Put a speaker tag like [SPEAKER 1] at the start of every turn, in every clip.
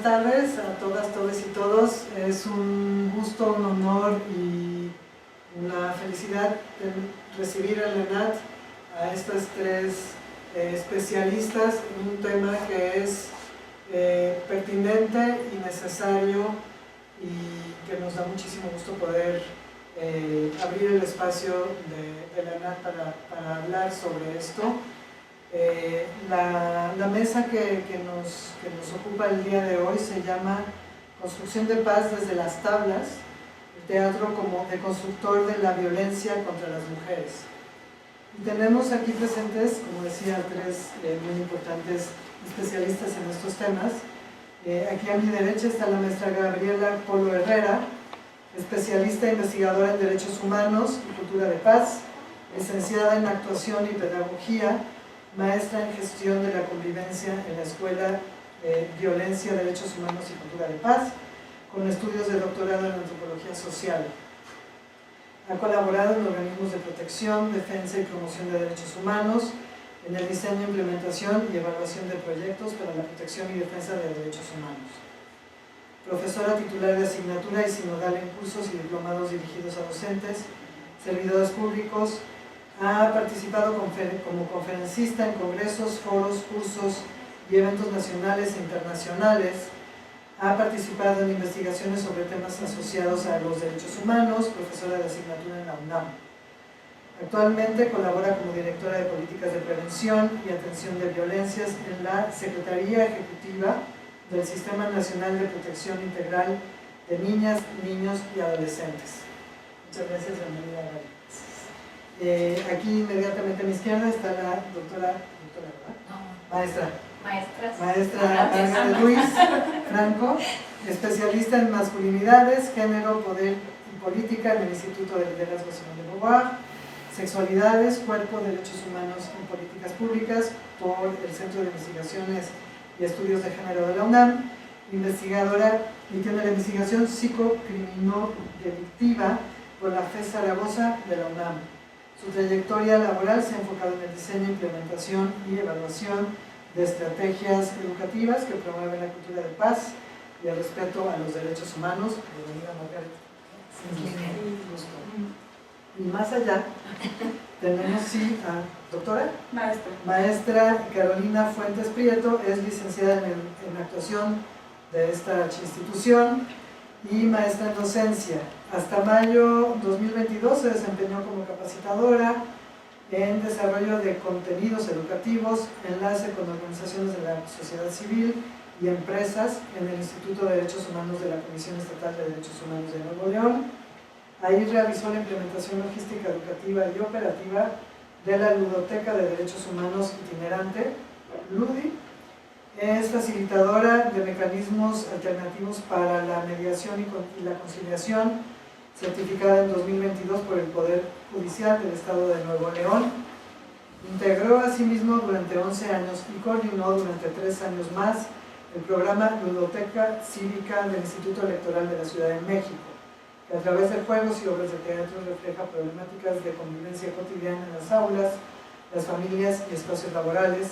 [SPEAKER 1] tardes a todas, todos y todos. Es un gusto, un honor y una felicidad recibir al ENAT a estas tres especialistas en un tema que es pertinente y necesario y que nos da muchísimo gusto poder abrir el espacio de la ENAT para hablar sobre esto. La mesa que nos ocupa el día de hoy se llama Construcción de Paz desde las tablas, el teatro como de constructor de la violencia contra las mujeres. Y tenemos aquí presentes, como decía, tres muy importantes especialistas en estos temas. Aquí a mi derecha está la maestra Gabriela Polo Herrera, especialista e investigadora en Derechos Humanos y Cultura de Paz, licenciada en Actuación y Pedagogía, maestra en Gestión de la Convivencia en la Escuela Violencia, Derechos Humanos y Cultura de Paz, con estudios de doctorado en Antropología Social. Ha colaborado en organismos de protección, defensa y promoción de derechos humanos, en el diseño, implementación y evaluación de proyectos para la protección y defensa de derechos humanos. Profesora titular de asignatura y sinodal en cursos y diplomados dirigidos a docentes, servidores públicos. Ha participado como conferencista en congresos, foros, cursos y eventos nacionales e internacionales. Ha participado en investigaciones sobre temas asociados a los derechos humanos, profesora de asignatura en la UNAM. Actualmente colabora como directora de políticas de prevención y atención de violencias en la Secretaría Ejecutiva del Sistema Nacional de Protección Integral de Niñas, Niños y Adolescentes. Muchas gracias, bienvenida, Gaby. Aquí inmediatamente a mi izquierda está la doctora ¿verdad? No. Maestra Margarita Luis Franco, especialista en masculinidades, género, poder y política en el Instituto de Liderazgo Simón de Beauvoir, sexualidades, cuerpo, derechos humanos y políticas públicas por el Centro de Investigaciones y Estudios de Género de la UNAM, investigadora y tiene la investigación psicocriminal-delictiva por la FES Zaragoza de la UNAM. Su trayectoria laboral se ha enfocado en el diseño, implementación y evaluación de estrategias educativas que promueven la cultura de paz y el respeto a los derechos humanos. Bienvenida, Margarita. Y más allá, tenemos a doctora. Maestra Carolina Fuentes Prieto, es licenciada en actuación de esta institución y maestra en docencia. Hasta mayo 2022 se desempeñó como capacitadora en desarrollo de contenidos educativos, enlace con organizaciones de la sociedad civil y empresas en el Instituto de Derechos Humanos de la Comisión Estatal de Derechos Humanos de Nuevo León. Ahí realizó la implementación logística, educativa y operativa de la Ludoteca de Derechos Humanos itinerante, LUDI. Es facilitadora de mecanismos alternativos para la mediación y la conciliación, certificada en 2022 por el Poder Judicial del Estado de Nuevo León. Integró asimismo durante 11 años y coordinó durante 3 años más el programa Ludoteca Cívica del Instituto Electoral de la Ciudad de México, que a través de juegos y obras de teatro refleja problemáticas de convivencia cotidiana en las aulas, las familias y espacios laborales,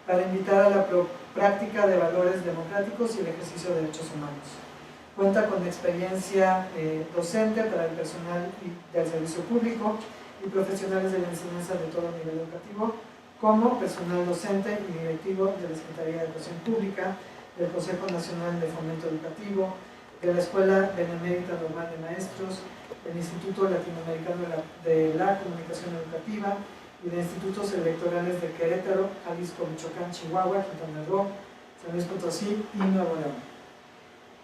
[SPEAKER 1] para invitar a la práctica de valores democráticos y el ejercicio de derechos humanos. Cuenta con experiencia docente para el personal del servicio público y profesionales de la enseñanza de todo nivel educativo, como personal docente y directivo de la Secretaría de Educación Pública, del Consejo Nacional de Fomento Educativo, de la Escuela Benemérita Normal de Maestros, del Instituto Latinoamericano de la Comunicación Educativa y de institutos electorales de Querétaro, Jalisco, Michoacán, Chihuahua, Quintana Roo, San Luis Potosí y Nuevo León.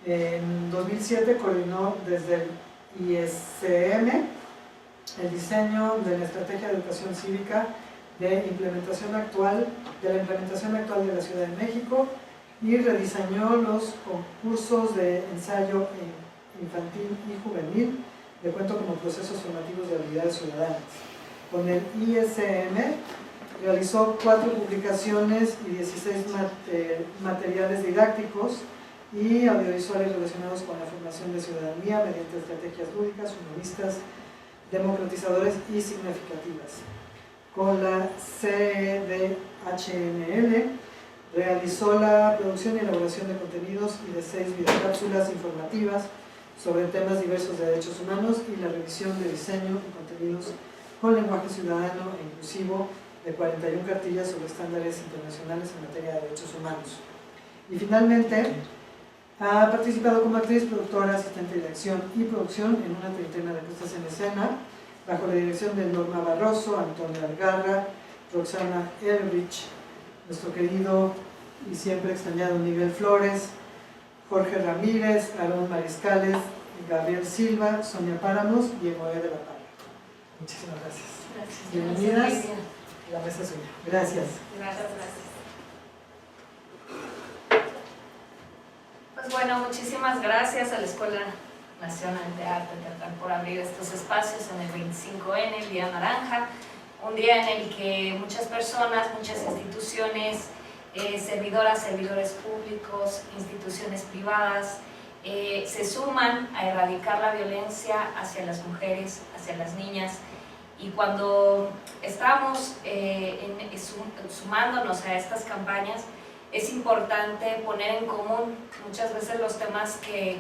[SPEAKER 1] En 2007 coordinó desde el ISCM el diseño de la Estrategia de Educación Cívica de la implementación actual de la Ciudad de México y rediseñó los concursos de ensayo infantil y juvenil de cuento como procesos formativos de habilidades ciudadanas. Con el ISM realizó 4 publicaciones y 16 materiales didácticos y audiovisuales relacionados con la formación de ciudadanía mediante estrategias lúdicas, humoristas, democratizadoras y significativas. Con la CDHNL Realizó la producción y elaboración de contenidos y de 6 videocápsulas informativas sobre temas diversos de derechos humanos y la revisión de diseño y contenidos con lenguaje ciudadano e inclusivo de 41 cartillas sobre estándares internacionales en materia de derechos humanos. Y finalmente, ha participado como actriz, productora, asistente de dirección y producción en una treintena de puestas en escena, bajo la dirección de Norma Barroso, Antonio Algarra, Roxana Elrich, nuestro querido y siempre extrañado Miguel Flores, Jorge Ramírez, Aarón Mariscales, Gabriel Silva, Sonia Páramos y Emoé de la Parra. Muchísimas gracias.
[SPEAKER 2] Gracias.
[SPEAKER 1] Bienvenidas.
[SPEAKER 2] Gracias.
[SPEAKER 1] La mesa es suya. Gracias.
[SPEAKER 2] Gracias. Pues bueno, muchísimas gracias a la Escuela Nacional de Arte Teatral por abrir estos espacios en el 25N, el Día Naranja, un día en el que muchas personas, muchas instituciones, servidoras, servidores públicos, instituciones privadas, se suman a erradicar la violencia hacia las mujeres, hacia las niñas. Y cuando estamos sumándonos a estas campañas, es importante poner en común muchas veces los temas que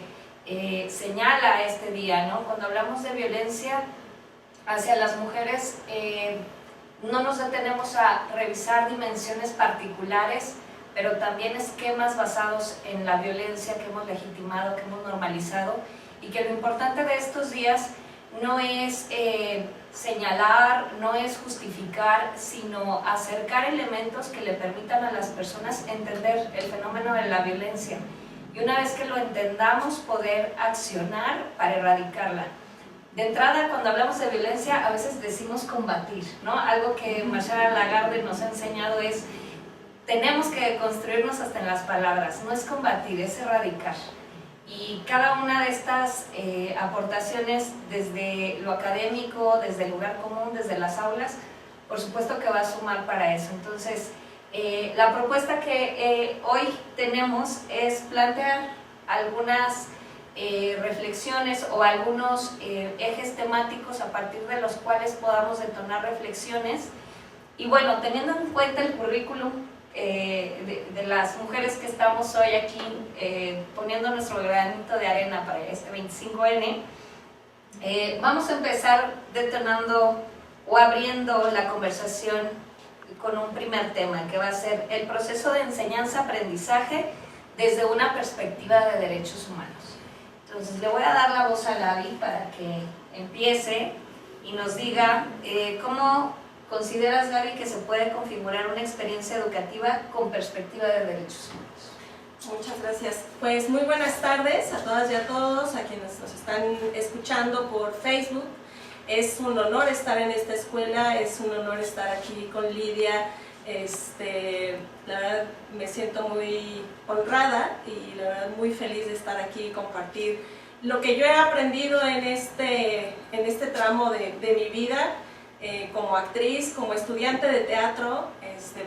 [SPEAKER 2] señala este día, ¿no? Cuando hablamos de violencia hacia las mujeres, no nos detenemos a revisar dimensiones particulares, pero también esquemas basados en la violencia que hemos legitimado, que hemos normalizado, y que lo importante de estos días no es señalar, no es justificar, sino acercar elementos que le permitan a las personas entender el fenómeno de la violencia. Y una vez que lo entendamos, poder accionar para erradicarla. De entrada, cuando hablamos de violencia, a veces decimos combatir, ¿no? Algo que Marshall Lagarde nos ha enseñado es, tenemos que construirnos hasta en las palabras, no es combatir, es erradicar. Y cada una de estas aportaciones, desde lo académico, desde el lugar común, desde las aulas, por supuesto que va a sumar para eso. Entonces, la propuesta que hoy tenemos es plantear algunas reflexiones o algunos ejes temáticos a partir de los cuales podamos detonar reflexiones. Y bueno, teniendo en cuenta el currículum de las mujeres que estamos hoy aquí poniendo nuestro granito de arena para este 25N, vamos a empezar detonando o abriendo la conversación con un primer tema que va a ser el proceso de enseñanza-aprendizaje desde una perspectiva de derechos humanos. Entonces le voy a dar la voz a Gaby para que empiece y nos diga cómo ¿consideras, Gaby, que se puede configurar una experiencia educativa con perspectiva de derechos humanos?
[SPEAKER 3] Muchas gracias. Pues muy buenas tardes a todas y a todos, a quienes nos están escuchando por Facebook. Es un honor estar en esta escuela, es un honor estar aquí con Lidia. La verdad me siento muy honrada y la verdad muy feliz de estar aquí y compartir lo que yo he aprendido en este tramo de mi vida. Como actriz, como estudiante de teatro,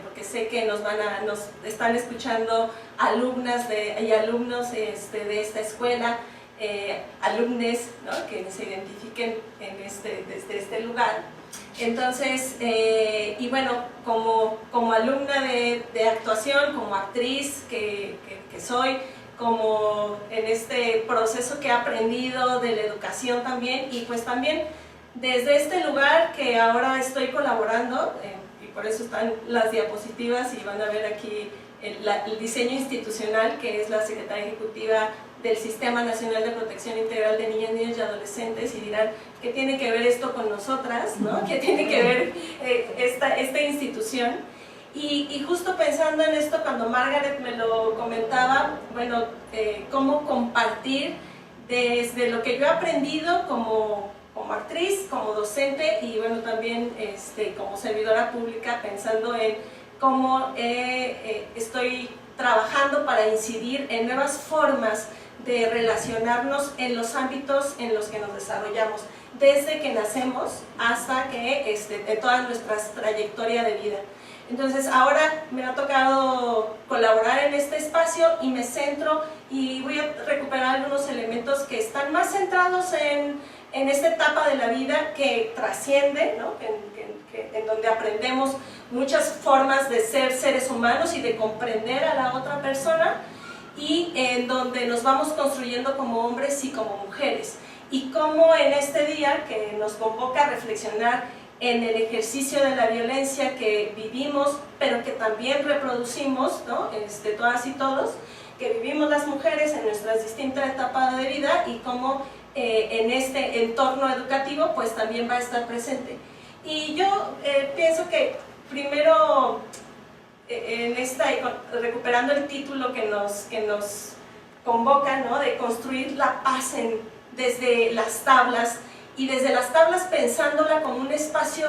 [SPEAKER 3] porque sé que nos están escuchando alumnas y alumnos de esta escuela, alumnes, ¿no?, que se identifiquen desde este lugar. Entonces, y bueno, como alumna de actuación, como actriz que soy, como en este proceso que he aprendido de la educación también, y pues también desde este lugar que ahora estoy colaborando, y por eso están las diapositivas y van a ver aquí el diseño institucional, que es la Secretaría Ejecutiva del Sistema Nacional de Protección Integral de Niñas, Niños y Adolescentes, y dirán, ¿qué tiene que ver esto con nosotras? ¿No? ¿Qué tiene que ver esta institución? Y justo pensando en esto, cuando Margaret me lo comentaba, bueno, cómo compartir desde lo que yo he aprendido como actriz, como docente y bueno, también como servidora pública, pensando en cómo estoy trabajando para incidir en nuevas formas de relacionarnos en los ámbitos en los que nos desarrollamos, desde que nacemos hasta que en toda nuestra trayectoria de vida. Entonces ahora me ha tocado colaborar en este espacio y me centro y voy a recuperar algunos elementos que están más centrados en esta etapa de la vida que trasciende, ¿no? En donde aprendemos muchas formas de ser seres humanos y de comprender a la otra persona, y en donde nos vamos construyendo como hombres y como mujeres. Y cómo en este día que nos convoca a reflexionar en el ejercicio de la violencia que vivimos, pero que también reproducimos, ¿no? Todas y todos, que vivimos las mujeres en nuestras distintas etapas de vida, y cómo en este entorno educativo pues también va a estar presente. Y yo pienso que primero, recuperando el título que nos convoca, ¿no? De construir la paz desde las tablas, y desde las tablas pensándola como un espacio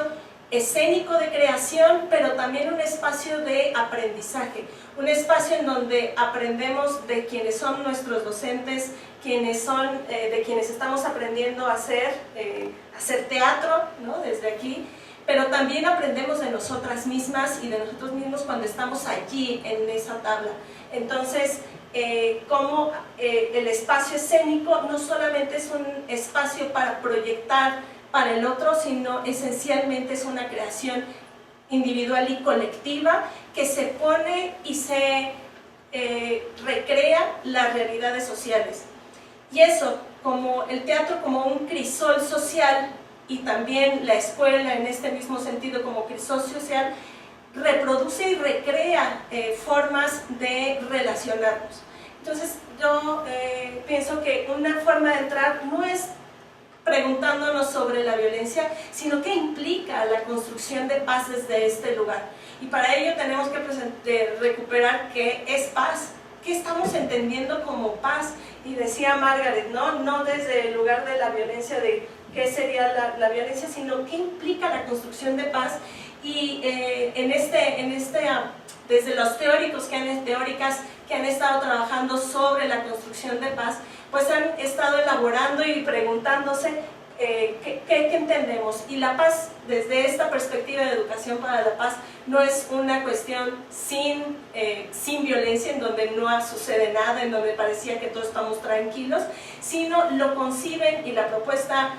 [SPEAKER 3] escénico de creación, pero también un espacio de aprendizaje, un espacio en donde aprendemos de quienes son nuestros docentes, de quienes estamos aprendiendo a hacer teatro, ¿no? Desde aquí, pero también aprendemos de nosotras mismas y de nosotros mismos cuando estamos allí en esa tabla. Entonces, cómo el espacio escénico no solamente es un espacio para proyectar para el otro, sino esencialmente es una creación individual y colectiva que se pone y se recrea las realidades sociales. Y eso, como el teatro como un crisol social, y también la escuela en este mismo sentido como crisol social, reproduce y recrea formas de relacionarnos. Entonces yo pienso que una forma de entrar no es preguntándonos sobre la violencia, sino que implica la construcción de paz desde este lugar. Y para ello tenemos que recuperar qué es paz, qué estamos entendiendo como paz. Y decía Margaret, no desde el lugar de la violencia, de qué sería la violencia, sino qué implica la construcción de paz. Y desde los teóricas que han estado trabajando sobre la construcción de paz, pues han estado elaborando y preguntándose ¿qué entendemos? Y la paz, desde esta perspectiva de educación para la paz, no es una cuestión sin violencia, en donde no sucede nada, en donde parecía que todos estamos tranquilos, sino lo conciben, y la propuesta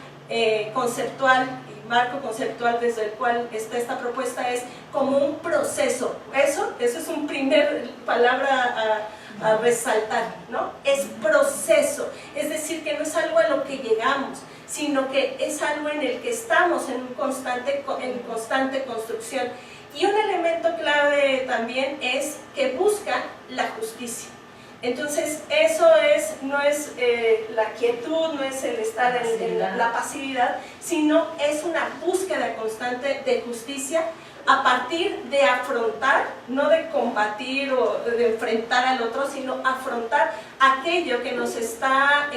[SPEAKER 3] conceptual y marco conceptual desde el cual está esta propuesta es como un proceso. Eso es una primera palabra a resaltar, ¿no? Es proceso, es decir, que no es algo a lo que llegamos, sino que es algo en el que estamos en constante construcción. Y un elemento clave también es que busca la justicia. Entonces eso no es la quietud, no es el estar en la pasividad, sino es una búsqueda constante de justicia a partir de afrontar, no de combatir o de enfrentar al otro, sino afrontar aquello que nos está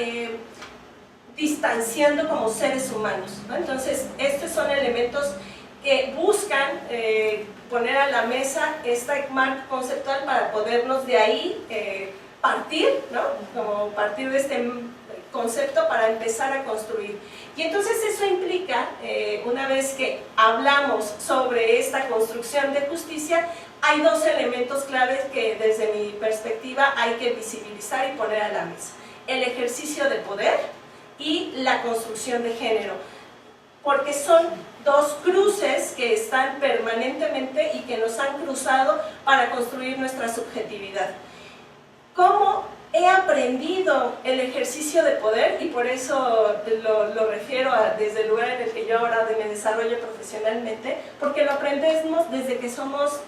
[SPEAKER 3] distanciando como seres humanos, ¿no? Entonces estos son elementos que buscan poner a la mesa este marco conceptual para podernos de ahí partir, ¿no? Como partir de este concepto para empezar a construir. Y entonces eso implica, una vez que hablamos sobre esta construcción de justicia, hay dos elementos claves que desde mi perspectiva hay que visibilizar y poner a la mesa: el ejercicio de poder y la construcción de género, porque son dos cruces que están permanentemente y que nos han cruzado para construir nuestra subjetividad. ¿Cómo he aprendido el ejercicio de poder? Y por eso lo refiero desde el lugar en el que yo ahora me desarrollo profesionalmente, porque lo aprendemos desde que somos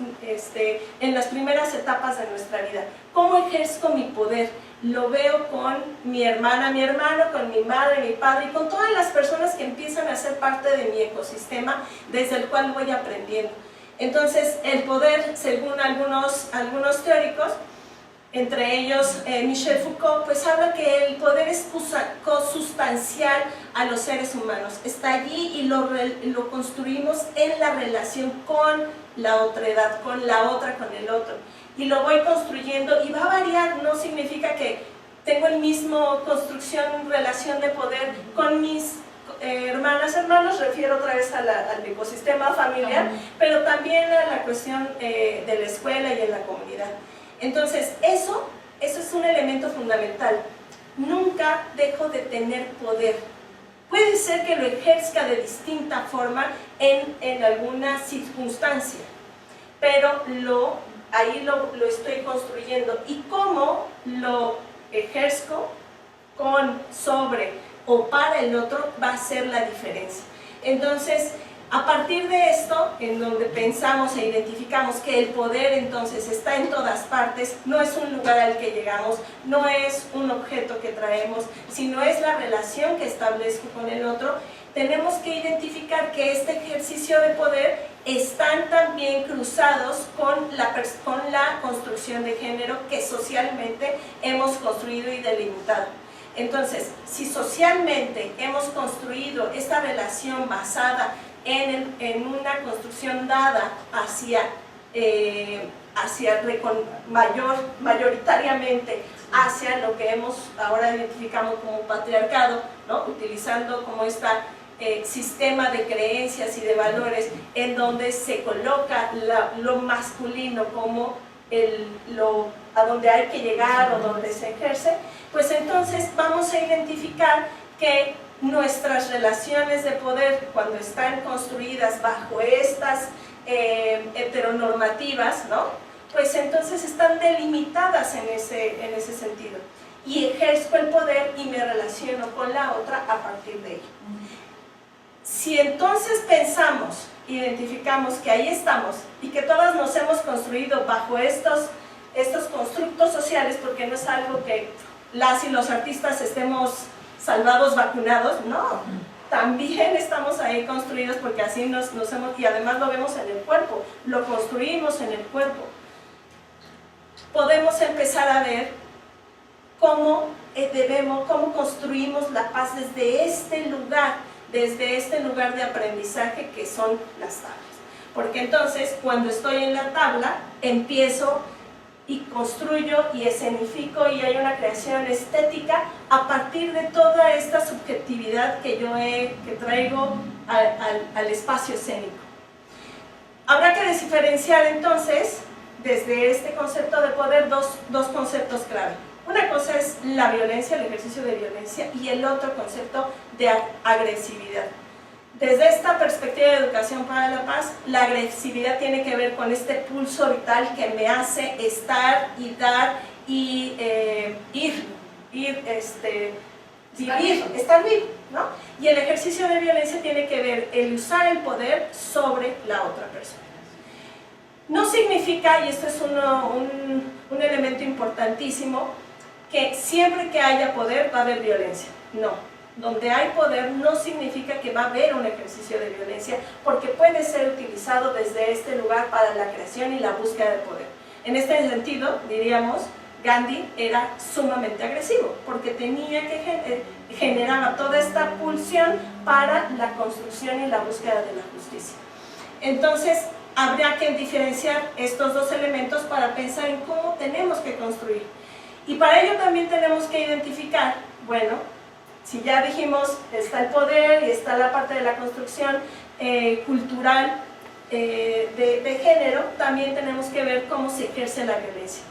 [SPEAKER 3] en las primeras etapas de nuestra vida. ¿Cómo ejerzo mi poder? Lo veo con mi hermana, mi hermano, con mi madre, mi padre, y con todas las personas que empiezan a ser parte de mi ecosistema desde el cual voy aprendiendo. Entonces, el poder, según algunos teóricos, entre ellos Michel Foucault, pues habla que el poder es consustancial a los seres humanos. Está allí y lo construimos en la relación con la otredad, con la otra, con el otro. Y lo voy construyendo y va a variar, no significa que tengo el mismo construcción, relación de poder con mis hermanos, refiero otra vez al ecosistema familiar, pero también a la cuestión de la escuela y en la comunidad. Entonces, eso es un elemento fundamental. Nunca dejo de tener poder. Puede ser que lo ejerza de distinta forma en alguna circunstancia, pero ahí lo estoy construyendo. Y cómo lo ejerzo con, sobre o para el otro va a ser la diferencia. Entonces, a partir de esto, en donde pensamos e identificamos que el poder entonces está en todas partes, no es un lugar al que llegamos, no es un objeto que traemos, sino es la relación que establezco con el otro, tenemos que identificar que este ejercicio de poder están también cruzados con la construcción de género que socialmente hemos construido y delimitado. Entonces, si socialmente hemos construido esta relación basada en una construcción dada mayoritariamente hacia lo que ahora identificamos como patriarcado, ¿no? Utilizando como sistema de creencias y de valores en donde se coloca lo masculino como a donde hay que llegar o donde se ejerce, pues entonces vamos a identificar que nuestras relaciones de poder, cuando están construidas bajo estas heteronormativas, ¿no? Pues entonces están delimitadas en ese sentido. Y ejerzo el poder y me relaciono con la otra a partir de ello. Si entonces pensamos, identificamos que ahí estamos y que todas nos hemos construido bajo estos constructos sociales, porque no es algo que las y los artistas estemos salvados, vacunados, no, también estamos ahí construidos porque así nos hemos, y además lo vemos en el cuerpo, lo construimos en el cuerpo. Podemos empezar a ver cómo construimos la paz desde este lugar de aprendizaje que son las tablas. Porque entonces, cuando estoy en la tabla, empiezo y construyo y escenifico y hay una creación estética a partir de toda esta subjetividad que traigo al espacio escénico. Habrá que diferenciar entonces, desde este concepto de poder, dos conceptos clave. Una cosa es la violencia, el ejercicio de violencia, y el otro concepto de agresividad. Desde esta perspectiva de educación para la paz, la agresividad tiene que ver con este pulso vital que me hace estar y dar y estar vivo, ¿no? Y el ejercicio de violencia tiene que ver el usar el poder sobre la otra persona. No significa, y esto es un elemento importantísimo, que siempre que haya poder va a haber violencia. No. Donde hay poder no significa que va a haber un ejercicio de violencia, porque puede ser utilizado desde este lugar para la creación y la búsqueda de poder. En este sentido, diríamos, Gandhi era sumamente agresivo, porque generaba toda esta pulsión para la construcción y la búsqueda de la justicia. Entonces, habría que diferenciar estos dos elementos para pensar en cómo tenemos que construir. Y para ello también tenemos que identificar, bueno, si ya dijimos, está el poder y está la parte de la construcción cultural de género, también tenemos que ver cómo se ejerce la violencia.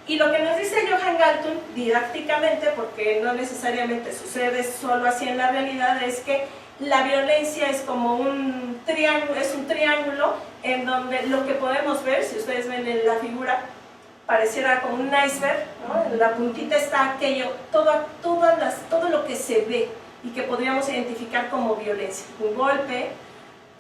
[SPEAKER 3] Y lo que nos dice Johan Galtung, didácticamente, porque no necesariamente sucede solo así en la realidad, es que la violencia es como un triángulo en donde lo que podemos ver, si ustedes ven en la figura, pareciera como un iceberg, ¿no? En la puntita está aquello, todo lo que se ve y que podríamos identificar como violencia. Un golpe,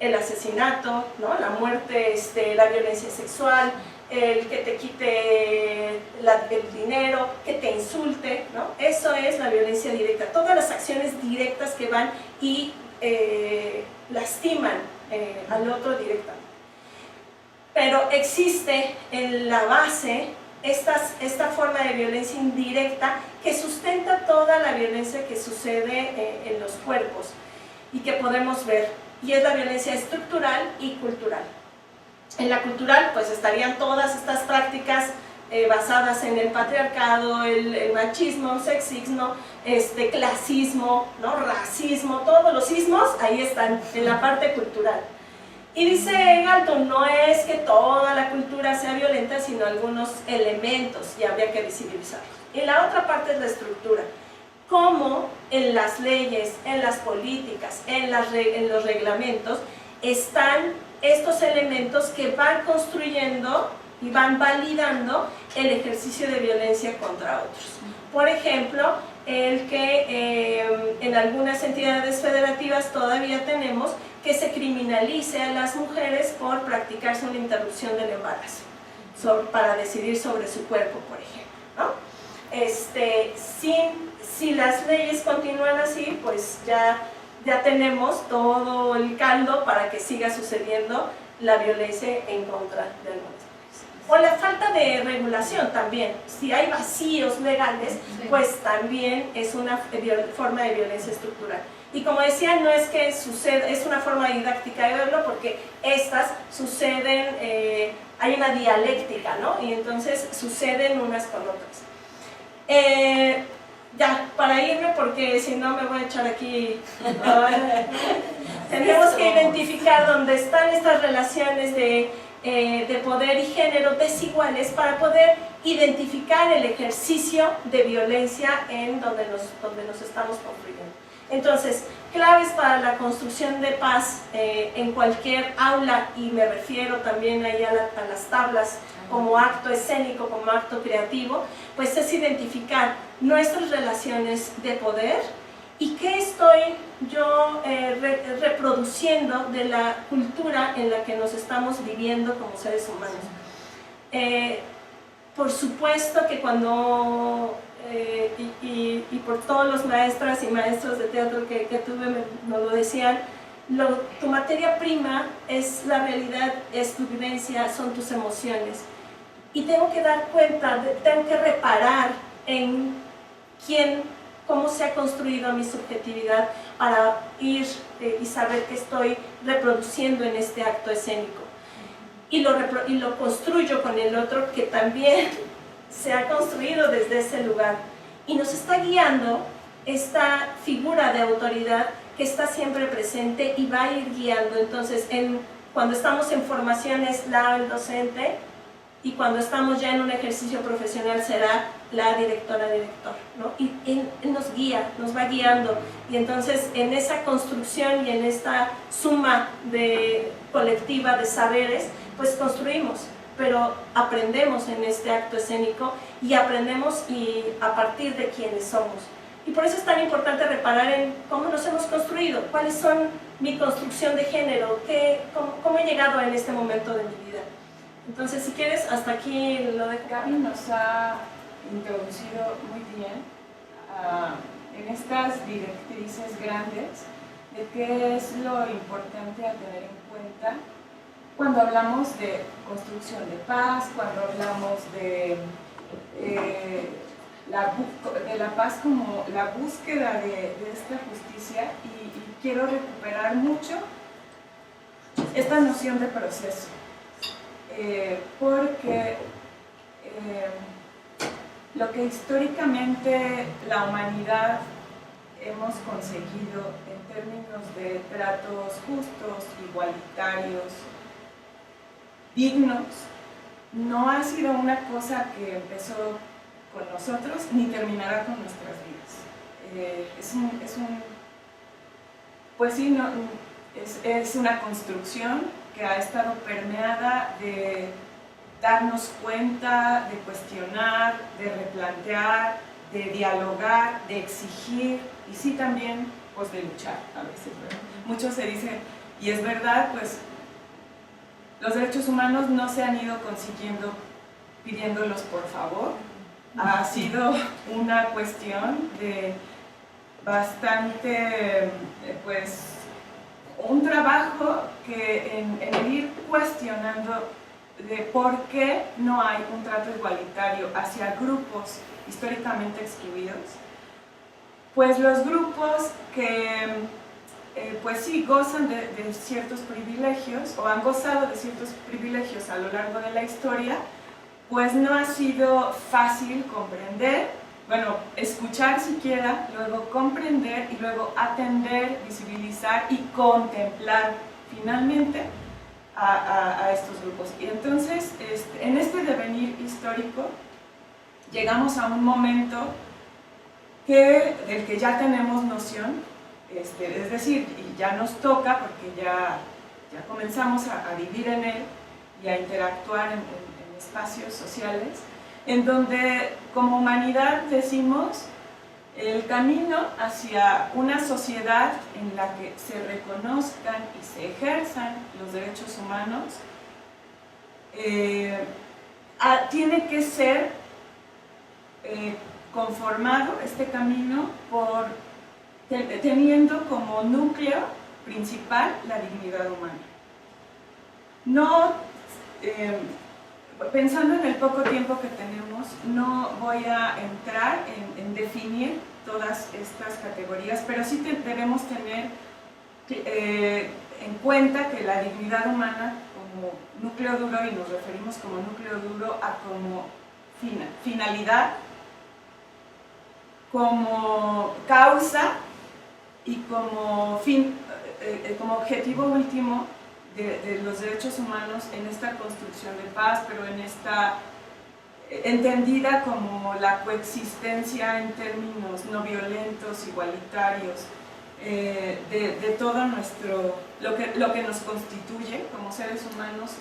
[SPEAKER 3] el asesinato, ¿no? La muerte, la violencia sexual, el que te quite el dinero, que te insulte, ¿no? Eso es la violencia directa. Todas las acciones directas que van y lastiman al otro directamente. Pero existe en la base esta forma de violencia indirecta que sustenta toda la violencia que sucede en los cuerpos y que podemos ver, y es la violencia estructural y cultural. En la cultural pues estarían todas estas prácticas basadas en el patriarcado, el machismo, sexismo, clasismo, ¿no? Racismo, todos los ismos ahí están en la parte cultural. Y dice Galtung, no es que toda la cultura sea violenta, sino algunos elementos y habría que visibilizarlos. Y la otra parte es la estructura. Cómo en las leyes, en las políticas, en los reglamentos están estos elementos que van construyendo y van validando el ejercicio de violencia contra otros. Por ejemplo, el que en algunas entidades federativas todavía tenemos que se criminalice a las mujeres por practicarse una interrupción del embarazo, para decidir sobre su cuerpo, por ejemplo, ¿no? Si las leyes continúan así, pues ya tenemos todo el caldo para que siga sucediendo la violencia en contra de algunas mujeres. O la falta de regulación también. Si hay vacíos legales, pues también es una forma de violencia estructural. Y como decía, no es que suceda, es una forma didáctica de verlo, porque estas suceden, hay una dialéctica, ¿no? Y entonces suceden unas con otras. Ya, para irme, porque si no me voy a echar aquí. Tenemos que identificar dónde están estas relaciones de poder y género desiguales para poder identificar el ejercicio de violencia en donde nos estamos construyendo. Entonces, claves para la construcción de paz en cualquier aula, y me refiero también ahí a las tablas como acto escénico, como acto creativo, pues es identificar nuestras relaciones de poder y qué estoy yo reproduciendo de la cultura en la que nos estamos viviendo como seres humanos. Por supuesto que cuando, y por todos los maestras y maestros de teatro que tuve nos lo decían, tu materia prima es la realidad, es tu vivencia, son tus emociones. Y tengo que dar cuenta, tengo que reparar en cómo se ha construido mi subjetividad para ir y saber que estoy reproduciendo en este acto escénico. Y lo construyo con el otro, que también se ha construido desde ese lugar. Y nos está guiando esta figura de autoridad que está siempre presente y va a ir guiando. Entonces, cuando estamos en formación es el docente, y cuando estamos ya en un ejercicio profesional será la directora-director, ¿no? Y él nos guía, nos va guiando. Y entonces en esa construcción y en esta suma colectiva de saberes, pues construimos, pero aprendemos en este acto escénico y aprendemos a partir de quienes somos. Y por eso es tan importante reparar en cómo nos hemos construido, cuáles son mi construcción de género, cómo he llegado en este momento de mi vida. Entonces, si quieres, hasta aquí lo dejo.
[SPEAKER 4] Gaby nos ha introducido muy bien en estas directrices grandes de qué es lo importante a tener en cuenta cuando hablamos de construcción de paz, cuando hablamos de la paz como la búsqueda de esta justicia, y quiero recuperar mucho esta noción de proceso. Porque lo que históricamente la humanidad hemos conseguido en términos de tratos justos, igualitarios, dignos, no ha sido una cosa que empezó con nosotros ni terminará con nuestras vidas. Pues sí, es una construcción que ha estado permeada de darnos cuenta, de cuestionar, de replantear, de dialogar, de exigir, y sí también pues de luchar a veces, ¿verdad? Mucho se dice, y es verdad, pues los derechos humanos no se han ido consiguiendo pidiéndolos por favor. Ha sido una cuestión de bastante, pues, un trabajo que en ir cuestionando de por qué no hay un trato igualitario hacia grupos históricamente excluidos, pues los grupos que pues sí gozan de ciertos privilegios o han gozado de ciertos privilegios a lo largo de la historia, pues no ha sido fácil comprender, bueno, escuchar siquiera, luego comprender y luego atender, visibilizar y contemplar finalmente a estos grupos. Y entonces, en este devenir histórico, llegamos a un momento del que ya tenemos noción, es decir, y ya nos toca, porque ya ya comenzamos a vivir en él y a interactuar en espacios sociales, en donde como humanidad decimos el camino hacia una sociedad en la que se reconozcan y se ejerzan los derechos humanos tiene que ser conformado, este camino, teniendo como núcleo principal la dignidad humana. No, pensando en el poco tiempo que tenemos, no voy a entrar en definir todas estas categorías, pero sí debemos tener en cuenta que la dignidad humana como núcleo duro, y nos referimos como núcleo duro a como finalidad, como causa y como como objetivo último de los derechos humanos en esta construcción de paz, pero en esta entendida como la coexistencia en términos no violentos, igualitarios, de todo lo que nos constituye como seres humanos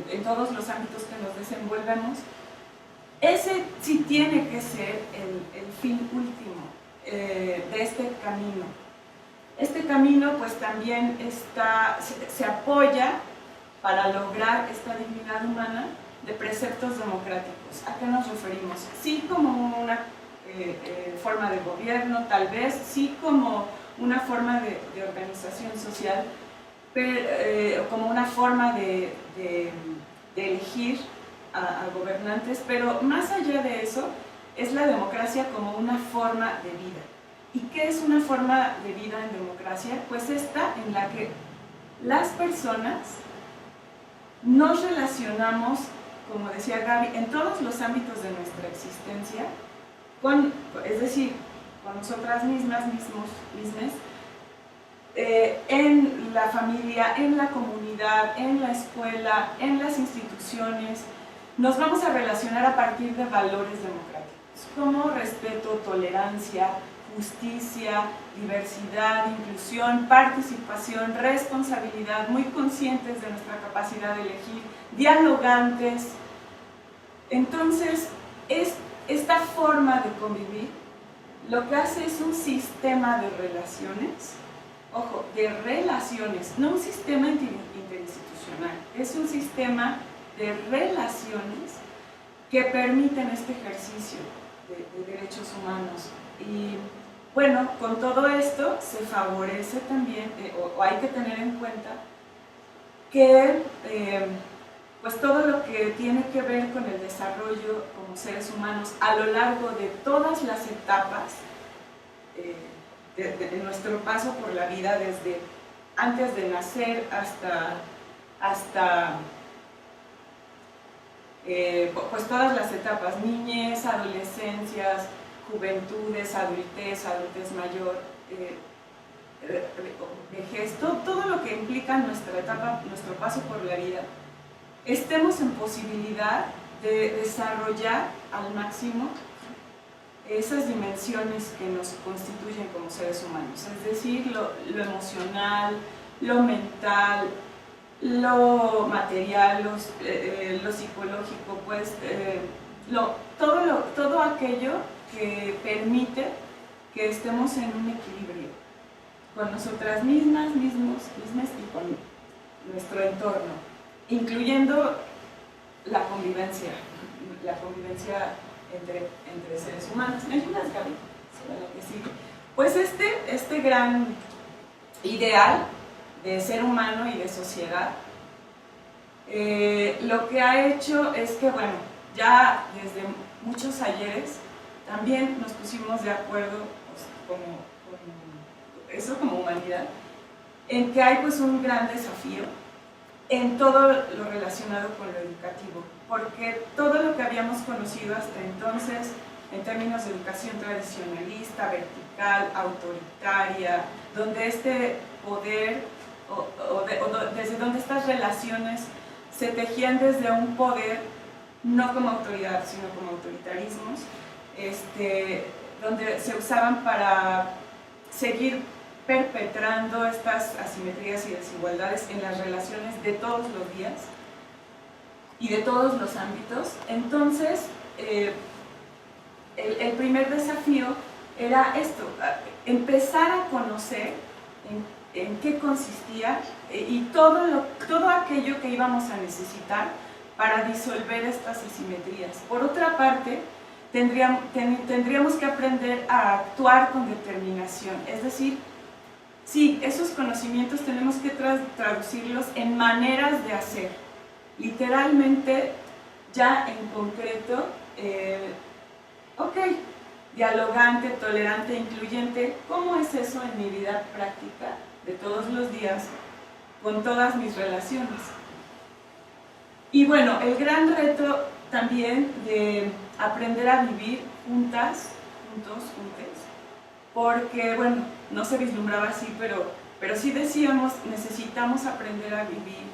[SPEAKER 4] en todos los ámbitos que nos desenvolvemos. Ese sí tiene que ser el fin último de este camino. Este camino pues también se apoya para lograr esta dignidad humana de preceptos democráticos. ¿A qué nos referimos? Sí como una forma de gobierno, tal vez, sí como una forma de organización social, pero, como una forma de elegir a gobernantes, pero más allá de eso es la democracia como una forma de vida. ¿Y qué es una forma de vida en democracia? Pues esta en la que las personas nos relacionamos, como decía Gaby, en todos los ámbitos de nuestra existencia, es decir, con nosotras mismas, en la familia, en la comunidad, en la escuela, en las instituciones. Nos vamos a relacionar a partir de valores democráticos, como respeto, tolerancia, justicia, diversidad, inclusión, participación, responsabilidad, muy conscientes de nuestra capacidad de elegir, dialogantes. Entonces, esta forma de convivir lo que hace es un sistema de relaciones, ojo, de relaciones, no un sistema interinstitucional, es un sistema de relaciones que permiten este ejercicio de derechos humanos. Y bueno, con todo esto se favorece también, o hay que tener en cuenta, que pues todo lo que tiene que ver con el desarrollo como seres humanos a lo largo de todas las etapas de nuestro paso por la vida, desde antes de nacer hasta pues todas las etapas, niñez, adolescencias, juventudes, adultez mayor, vejez, todo lo que implica nuestra etapa, nuestro paso por la vida, estemos en posibilidad de desarrollar al máximo esas dimensiones que nos constituyen como seres humanos, es decir, lo emocional, lo mental, lo material, lo psicológico, pues todo aquello que permite que estemos en un equilibrio con nosotras mismas y con nuestro entorno, incluyendo la convivencia entre seres humanos. ¿Me ayudas, Gaby? Sí. Pues este gran ideal de ser humano y de sociedad, lo que ha hecho es que, bueno, ya desde muchos ayeres también nos pusimos de acuerdo, pues, como humanidad, en que hay pues un gran desafío en todo lo relacionado con lo educativo, porque todo lo que habíamos conocido hasta entonces en términos de educación tradicionalista, vertical, autoritaria, donde este poder desde donde estas relaciones se tejían desde un poder no como autoridad sino como autoritarismos, donde se usaban para seguir perpetrando estas asimetrías y desigualdades en las relaciones de todos los días y de todos los ámbitos. Entonces, el primer desafío era esto, empezar a conocer en qué consistía y todo aquello que íbamos a necesitar para disolver estas asimetrías. Por otra parte, tendríamos que aprender a actuar con determinación, es decir, sí, esos conocimientos tenemos que traducirlos en maneras de hacer, literalmente, ya en concreto, ok, dialogante, tolerante, incluyente, ¿cómo es eso en mi vida práctica de todos los días con todas mis relaciones? Y bueno, el gran reto también de aprender a vivir juntas, juntos, juntes, porque bueno, no se vislumbraba así, pero sí decíamos, necesitamos aprender a vivir,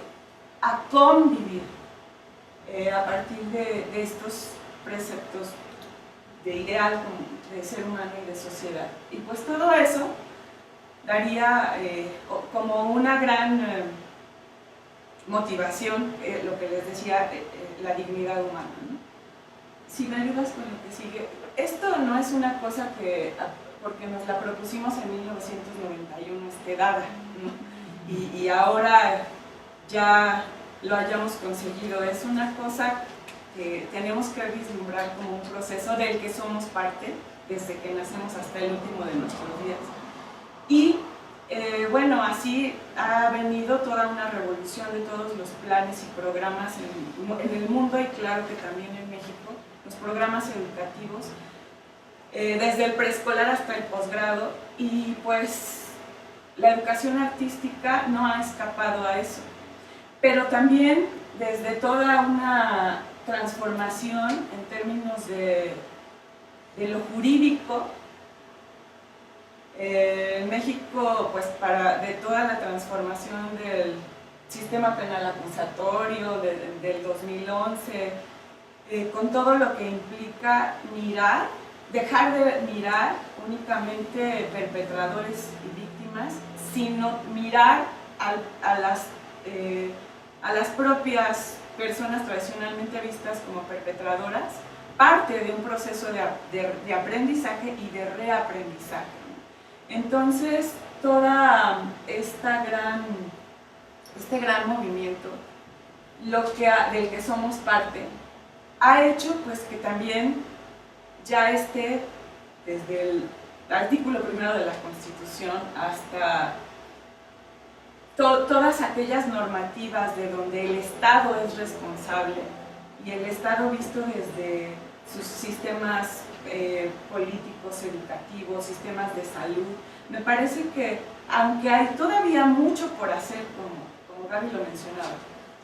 [SPEAKER 4] a convivir, a partir de estos preceptos de ideal de ser humano y de sociedad. Y pues todo eso daría como una gran motivación, lo que les decía, la dignidad humana, ¿no? Si me ayudas con lo que sigue, esto no es una cosa que, porque nos la propusimos en 1991, dada, ¿no? Y ahora ya lo hayamos conseguido, es una cosa que tenemos que vislumbrar como un proceso del que somos parte desde que nacemos hasta el último de nuestros días. Y bueno, así ha venido toda una revolución de todos los planes y programas en el mundo y claro que también en México, los programas educativos, desde el preescolar hasta el posgrado, y pues la educación artística no ha escapado a eso. Pero también desde toda una transformación en términos de lo jurídico, en México, pues de toda la transformación del sistema penal acusatorio del 2011, con todo lo que implica mirar, dejar de mirar únicamente perpetradores y víctimas, sino mirar a las propias personas tradicionalmente vistas como perpetradoras, parte de un proceso de aprendizaje y de reaprendizaje. Entonces, toda este gran movimiento, del que somos parte, ha hecho pues que también ya esté desde el artículo 1 de la Constitución hasta todas aquellas normativas de donde el Estado es responsable y el Estado visto desde sus sistemas políticos, educativos, sistemas de salud. Me parece que, aunque hay todavía mucho por hacer, como Gaby lo mencionaba,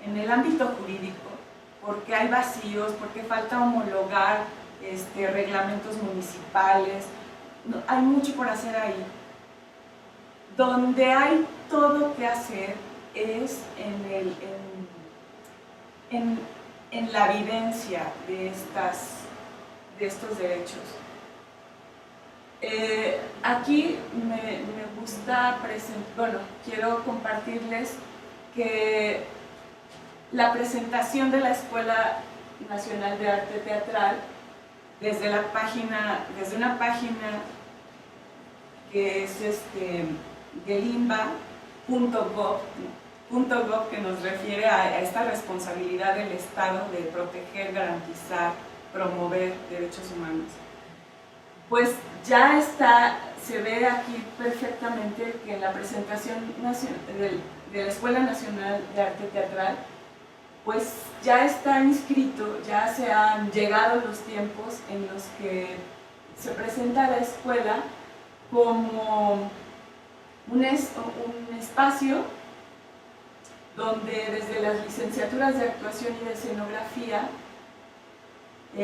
[SPEAKER 4] en el ámbito jurídico, porque hay vacíos, porque falta homologar reglamentos municipales, hay mucho por hacer ahí. Donde hay todo que hacer es en la vivencia de estos derechos. Aquí me gusta quiero compartirles que la presentación de la Escuela Nacional de Arte Teatral desde una página que es gelimba.gov, que nos refiere a esta responsabilidad del Estado de proteger, garantizar, promover derechos humanos. Pues ya se ve aquí perfectamente que en la presentación de la Escuela Nacional de Arte Teatral, pues ya está inscrito, ya se han llegado los tiempos en los que se presenta la escuela como un espacio donde desde las licenciaturas de actuación y de escenografía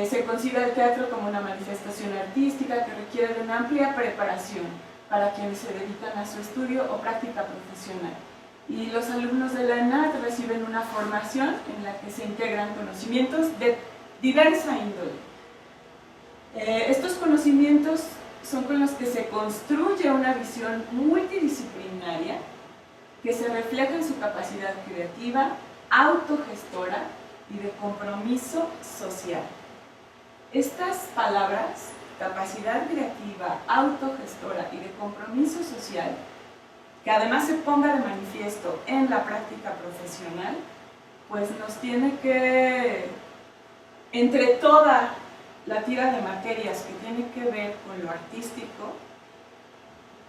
[SPEAKER 4] se concibe el teatro como una manifestación artística que requiere de una amplia preparación para quienes se dedican a su estudio o práctica profesional. Y los alumnos de la ENART reciben una formación en la que se integran conocimientos de diversa índole. Estos conocimientos son con los que se construye una visión multidisciplinaria que se refleja en su capacidad creativa, autogestora y de compromiso social. Estas palabras, capacidad creativa, autogestora y de compromiso social, que además se ponga de manifiesto en la práctica profesional, pues nos tiene que, entre toda la tira de materias que tiene que ver con lo artístico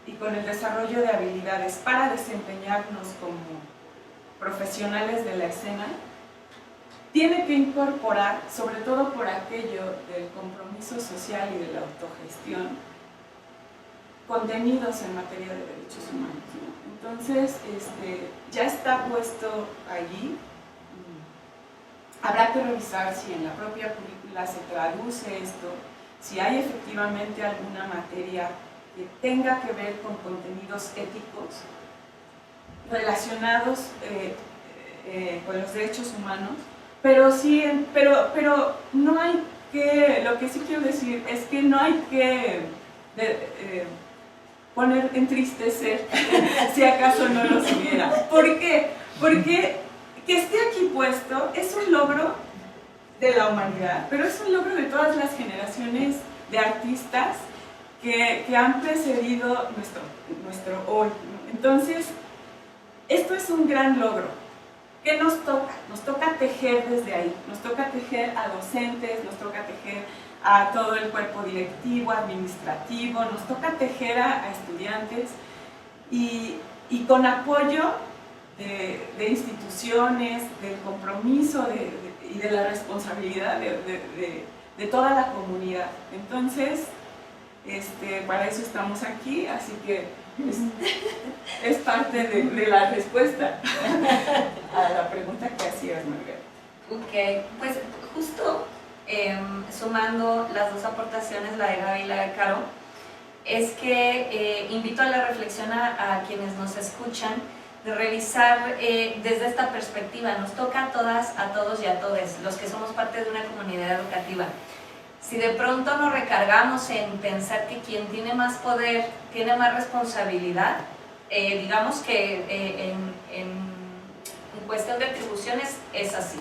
[SPEAKER 4] y con el desarrollo de habilidades para desempeñarnos como profesionales de la escena, tiene que incorporar, sobre todo por aquello del compromiso social y de la autogestión, contenidos en materia de derechos humanos, ¿no? Entonces, ya está puesto allí. Habrá que revisar si en la propia currícula se traduce esto, si hay efectivamente alguna materia que tenga que ver con contenidos éticos relacionados con los derechos humanos, pero no hay que, lo que sí quiero decir es que no hay que poner entristecer si acaso no los hubiera. ¿Por qué? Porque que esté aquí puesto es un logro de la humanidad, pero es un logro de todas las generaciones de artistas que han precedido nuestro hoy. Entonces, esto es un gran logro. ¿Qué nos toca? Nos toca tejer desde ahí, nos toca tejer a docentes, nos toca tejer a todo el cuerpo directivo, administrativo, nos toca tejer a estudiantes y con apoyo de instituciones, del compromiso y de la responsabilidad de toda la comunidad. Entonces, para eso estamos aquí, así que es parte de la respuesta a la pregunta que hacías, Margarita.
[SPEAKER 2] Ok, pues justo sumando las dos aportaciones, la de Gaby y la de Caro, es que invito a la reflexión a quienes nos escuchan, de revisar desde esta perspectiva. Nos toca a todas, a todos y a todes, los que somos parte de una comunidad educativa. Si de pronto nos recargamos en pensar que quien tiene más poder tiene más responsabilidad, digamos que en cuestión de atribuciones es así.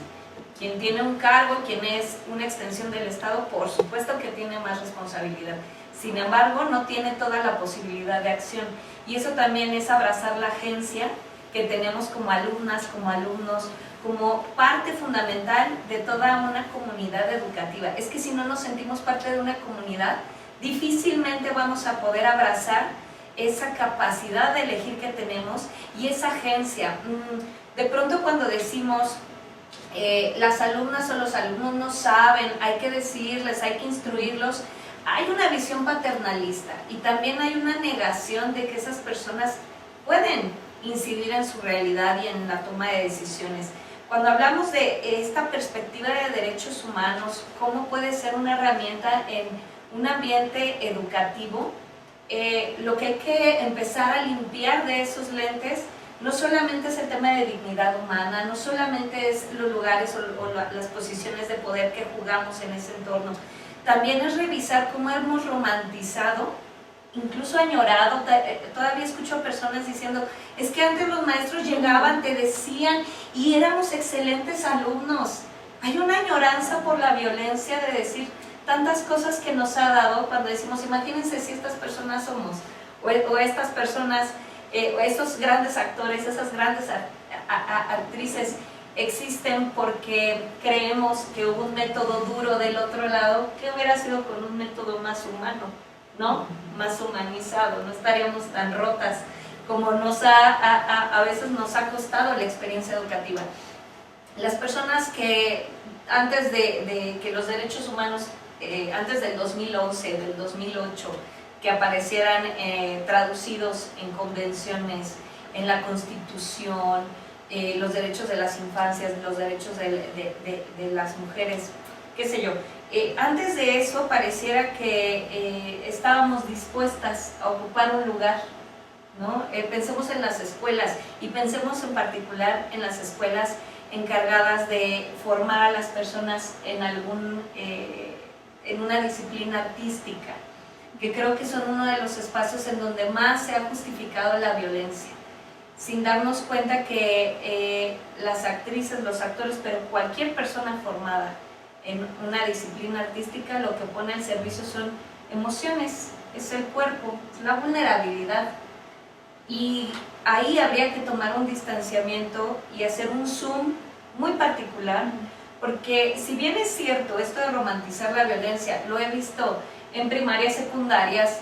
[SPEAKER 2] Quien tiene un cargo, quien es una extensión del Estado, por supuesto que tiene más responsabilidad. Sin embargo, no tiene toda la posibilidad de acción. Y eso también es abrazar la agencia que tenemos como alumnas, como alumnos, como parte fundamental de toda una comunidad educativa. Es que si no nos sentimos parte de una comunidad, difícilmente vamos a poder abrazar esa capacidad de elegir que tenemos y esa agencia. De pronto cuando decimos las alumnas o los alumnos no saben, hay que decirles, hay que instruirlos, hay una visión paternalista y también hay una negación de que esas personas pueden incidir en su realidad y en la toma de decisiones. Cuando hablamos de esta perspectiva de derechos humanos, cómo puede ser una herramienta en un ambiente educativo, lo que hay que empezar a limpiar de esos lentes no solamente es el tema de dignidad humana, no solamente es los lugares o las posiciones de poder que jugamos en ese entorno, también es revisar cómo hemos romantizado, incluso añorado. Todavía escucho a personas diciendo, es que antes los maestros llegaban, te decían, y éramos excelentes alumnos. Hay una añoranza por la violencia de decir tantas cosas que nos ha dado cuando decimos, imagínense si estas personas somos, o estas personas, o estos grandes actores, esas grandes actrices existen porque creemos que hubo un método duro del otro lado. ¿Qué hubiera sido con un método más humano? ¿No? Más humanizado, no estaríamos tan rotas como a veces nos ha costado la experiencia educativa. Las personas que antes de que los derechos humanos, antes del 2011, del 2008, que aparecieran traducidos en convenciones, en la Constitución, los derechos de las infancias, los derechos de las mujeres, qué sé yo. Antes de eso pareciera que estábamos dispuestas a ocupar un lugar, ¿no? Pensemos en las escuelas y pensemos en particular en las escuelas encargadas de formar a las personas en una disciplina artística, que creo que son uno de los espacios en donde más se ha justificado la violencia, sin darnos cuenta que las actrices, los actores, pero cualquier persona formada en una disciplina artística, lo que pone al servicio son emociones, es el cuerpo, es la vulnerabilidad. Y ahí habría que tomar un distanciamiento y hacer un zoom muy particular, porque si bien es cierto esto de romantizar la violencia, lo he visto en primarias, secundarias,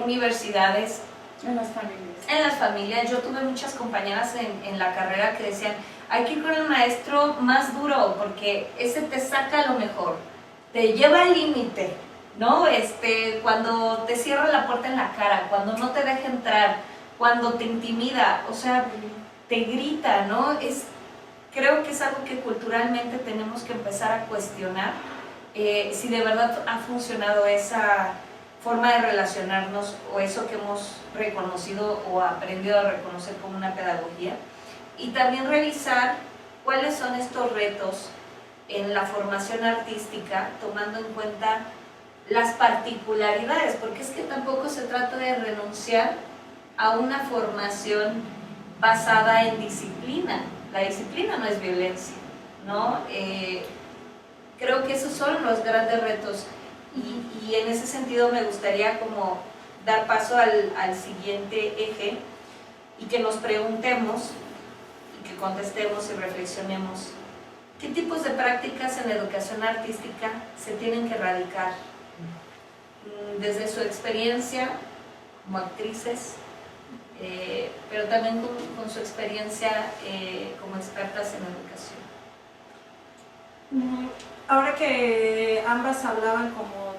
[SPEAKER 2] universidades,
[SPEAKER 4] En las familias.
[SPEAKER 2] en las familias. Yo tuve muchas compañeras en la carrera que decían, hay que ir con el maestro más duro porque ese te saca lo mejor, te lleva al límite, ¿no? Cuando te cierra la puerta en la cara, cuando no te deja entrar, cuando te intimida, o sea, te grita, ¿no? Creo que es algo que culturalmente tenemos que empezar a cuestionar, si de verdad ha funcionado esa forma de relacionarnos o eso que hemos reconocido o aprendido a reconocer como una pedagogía, y también revisar cuáles son estos retos en la formación artística, tomando en cuenta las particularidades, porque es que tampoco se trata de renunciar a una formación basada en disciplina. La disciplina no es violencia, ¿no? Creo que esos son los grandes retos y en ese sentido me gustaría como dar paso al siguiente eje y que nos preguntemos y que contestemos y reflexionemos qué tipos de prácticas en la educación artística se tienen que erradicar desde su experiencia como actrices, pero también con su experiencia como expertas en educación.
[SPEAKER 3] Ahora que ambas hablaban como,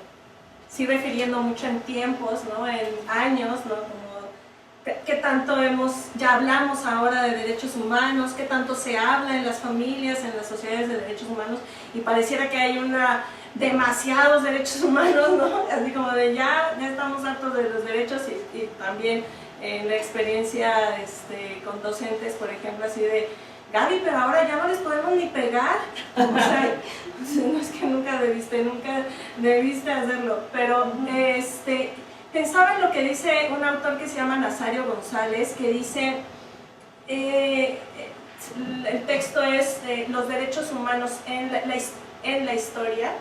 [SPEAKER 3] sí refiriendo mucho en tiempos, ¿no? En años, ¿no? Como, ¿qué tanto ya hablamos ahora de derechos humanos? ¿Qué tanto se habla en las familias, en las sociedades de derechos humanos? Y pareciera que hay demasiados derechos humanos, ¿no? Así como de ya estamos hartos de los derechos y también en la experiencia con docentes, por ejemplo, así de Gaby, pero ahora ya no les podemos ni pegar. O sea, no es que nunca debiste hacerlo, pero pensaba en lo que dice un autor que se llama Nazario González, que dice, el texto es los derechos humanos en la historia,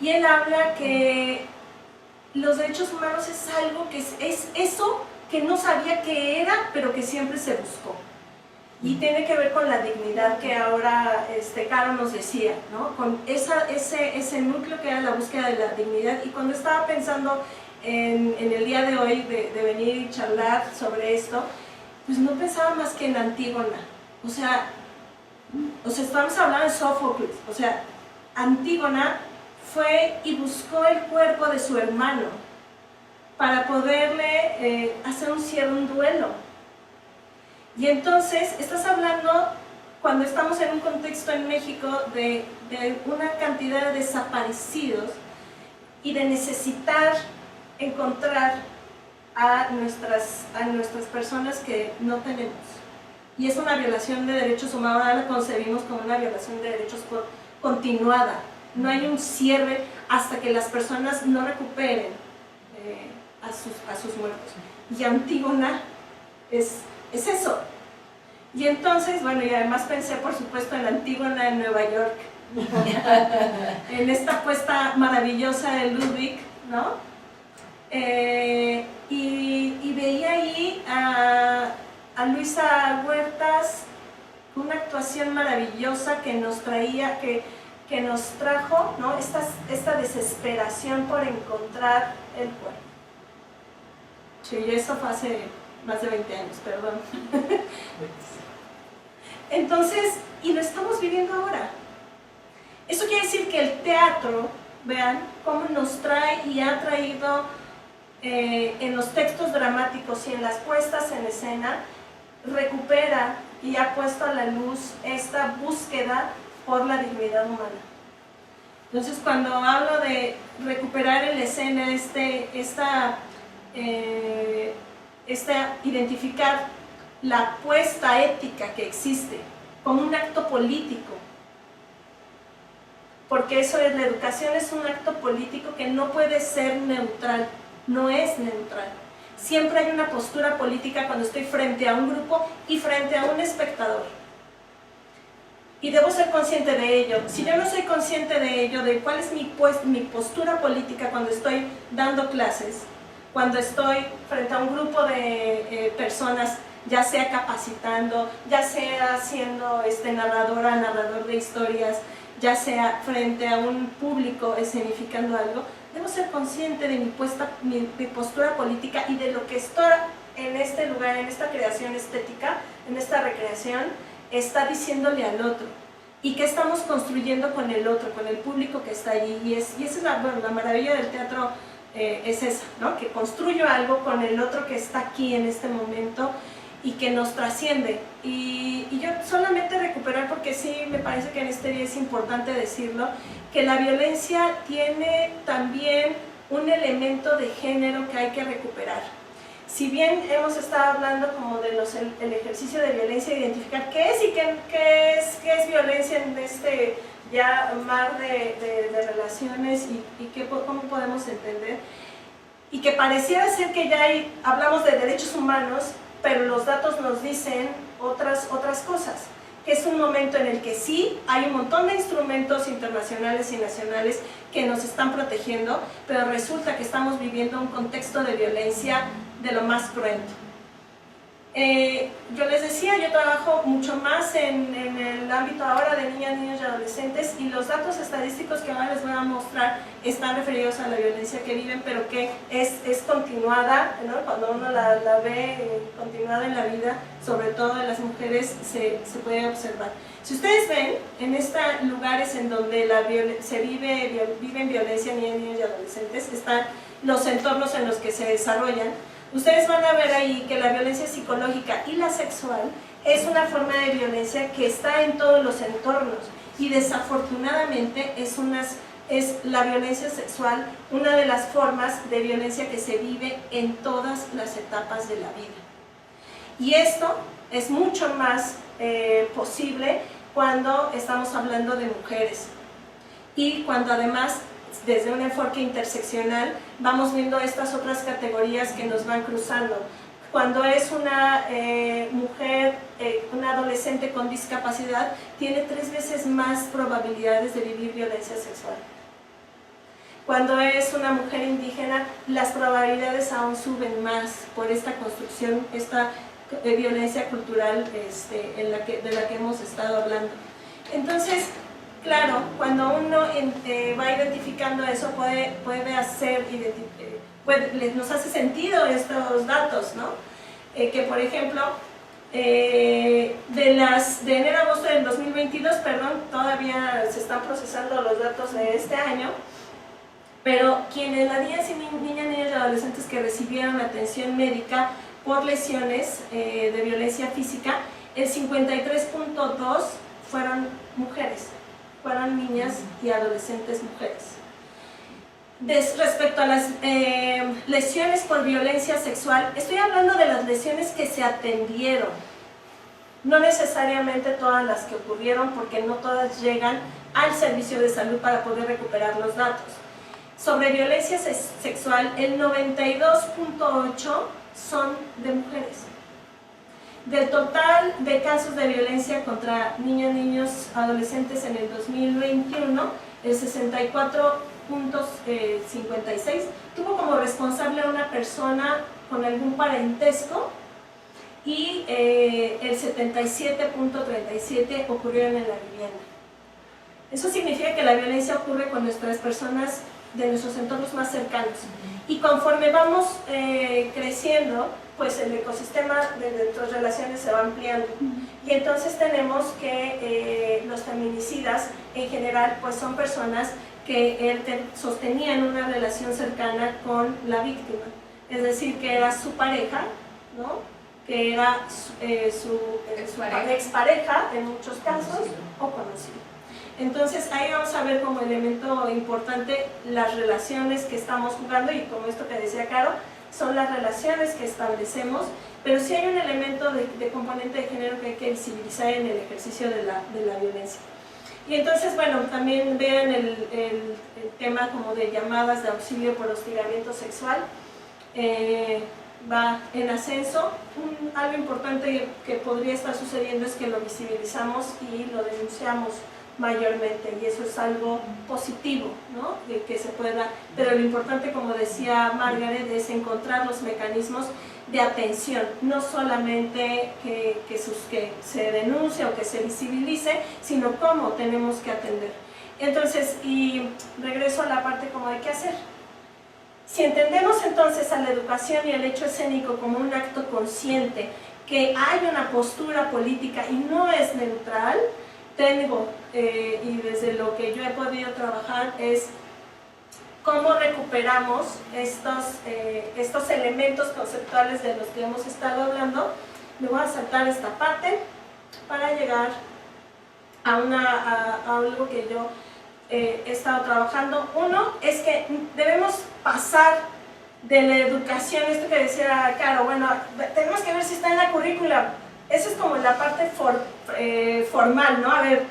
[SPEAKER 3] y él habla que los derechos humanos es algo que es eso que no sabía que era, pero que siempre se buscó. Y tiene que ver con la dignidad que ahora Caro nos decía, ¿no? Con ese núcleo que era la búsqueda de la dignidad. Y cuando estaba pensando en el día de hoy de venir y charlar sobre esto, pues no pensaba más que en Antígona. O sea, estamos hablando de Sófocles. O sea, Antígona fue y buscó el cuerpo de su hermano para poderle hacer un duelo. Y entonces, estás hablando, cuando estamos en un contexto en México de una cantidad de desaparecidos y de necesitar encontrar a nuestras personas que no tenemos. Y es una violación de derechos humanos, ahora la concebimos como una violación de derechos continuada. No hay un cierre hasta que las personas no recuperen a sus muertos. Y Antígona es eso. Y entonces, bueno, y además pensé por supuesto en Antígona en Nueva York, en esta puesta maravillosa de Ludwig, ¿no? Y veía ahí a Luisa Huertas, una actuación maravillosa que nos traía, que nos trajo, ¿no? Esta desesperación por encontrar el cuerpo. Sí, eso fue hace más de 20 años, perdón. Entonces, y lo estamos viviendo ahora. Eso quiere decir que el teatro, vean, cómo nos trae y ha traído en los textos dramáticos y en las puestas en escena, recupera y ha puesto a la luz esta búsqueda por la dignidad humana. Entonces, cuando hablo de recuperar en la escena identificar la apuesta ética que existe como un acto político, porque eso es, la educación es un acto político que no puede ser neutral, no es neutral. Siempre hay una postura política cuando estoy frente a un grupo y frente a un espectador. Y debo ser consciente de ello. Si yo no soy consciente de ello, de cuál es mi postura política cuando estoy dando clases, cuando estoy frente a un grupo de personas, ya sea capacitando, ya sea siendo narrador de historias, ya sea frente a un público escenificando algo, debo ser consciente de mi postura política y de lo que estoy en este lugar, en esta creación estética, en esta recreación, está diciéndole al otro. Y qué estamos construyendo con el otro, con el público que está allí. Y esa es la maravilla del teatro, es esa, ¿no? Que construyo algo con el otro que está aquí en este momento y que nos trasciende. Y yo solamente recuperar, porque sí me parece que en este día es importante decirlo, que la violencia tiene también un elemento de género que hay que recuperar. Si bien hemos estado hablando como de el ejercicio de violencia, identificar qué es y qué es violencia en este ya mar de relaciones y cómo podemos entender, y que pareciera ser que ya hablamos de derechos humanos, pero los datos nos dicen otras cosas, que es un momento en el que sí hay un montón de instrumentos internacionales y nacionales que nos están protegiendo, pero resulta que estamos viviendo un contexto de violencia de lo más cruento. Yo les decía, yo trabajo mucho más en el ámbito ahora de niñas, niños y adolescentes, y los datos estadísticos que ahora les voy a mostrar están referidos a la violencia que viven, pero que es continuada, ¿no? Cuando uno la ve continuada en la vida, sobre todo en las mujeres, se puede observar. Si ustedes ven, en estos lugares en donde viven violencia niñas, niños y adolescentes, están los entornos en los que se desarrollan. Ustedes van a ver ahí que la violencia psicológica y la sexual es una forma de violencia que está en todos los entornos, y desafortunadamente es la violencia sexual una de las formas de violencia que se vive en todas las etapas de la vida. Y esto es mucho más posible cuando estamos hablando de mujeres y cuando además desde un enfoque interseccional vamos viendo estas otras categorías que nos van cruzando. Cuando es una mujer, una adolescente con discapacidad, tiene 3 veces más probabilidades de vivir violencia sexual. Cuando es una mujer indígena, las probabilidades aún suben más por esta construcción, esta violencia cultural de la que hemos estado hablando. Entonces, claro, cuando uno va identificando eso, nos hace sentido estos datos, ¿no? Que por ejemplo, de enero a agosto del 2022, todavía se están procesando los datos de este año, pero quienes, las niñas, niños y adolescentes que recibieron atención médica por lesiones de violencia física, el 53.2 fueron mujeres. Fueron niñas y adolescentes mujeres. Respecto a las lesiones por violencia sexual, estoy hablando de las lesiones que se atendieron, no necesariamente todas las que ocurrieron, porque no todas llegan al servicio de salud para poder recuperar los datos. Sobre violencia sexual, el 92.8 son de mujeres. Del total de casos de violencia contra niños, adolescentes en el 2021, el 64.56 tuvo como responsable a una persona con algún parentesco, y el 77.37 ocurrieron en la vivienda. Eso significa que la violencia ocurre con nuestras personas de nuestros entornos más cercanos, y conforme vamos creciendo, pues el ecosistema de nuestras relaciones se va ampliando, y entonces tenemos que los feminicidas en general pues son personas que sostenían una relación cercana con la víctima, es decir, que era su pareja, ¿no? Que era su expareja en muchos casos, o conocido. Entonces ahí vamos a ver como elemento importante las relaciones que estamos jugando, y como esto que decía Caro, son las relaciones que establecemos, pero sí hay un elemento de componente de género que hay que visibilizar en el ejercicio de la violencia. Y entonces, bueno, también vean el tema como de llamadas de auxilio por hostigamiento sexual. Va en ascenso. Algo importante que podría estar sucediendo es que lo visibilizamos y lo denunciamos mayormente, y eso es algo positivo, ¿no? De que se pueda, pero lo importante, como decía Margaret, es encontrar los mecanismos de atención, no solamente que se denuncie o que se visibilice, sino cómo tenemos que atender. Entonces, y regreso a la parte como de qué hacer. Si entendemos entonces a la educación y al hecho escénico como un acto consciente, que hay una postura política y no es neutral, y desde lo que yo he podido trabajar es cómo recuperamos estos elementos conceptuales de los que hemos estado hablando. Me voy a saltar esta parte para llegar a algo que yo he estado trabajando. Uno es que debemos pasar de la educación, esto que decía Caro, bueno, tenemos que ver si está en la currícula. Esa es como la parte formal, ¿no? A ver,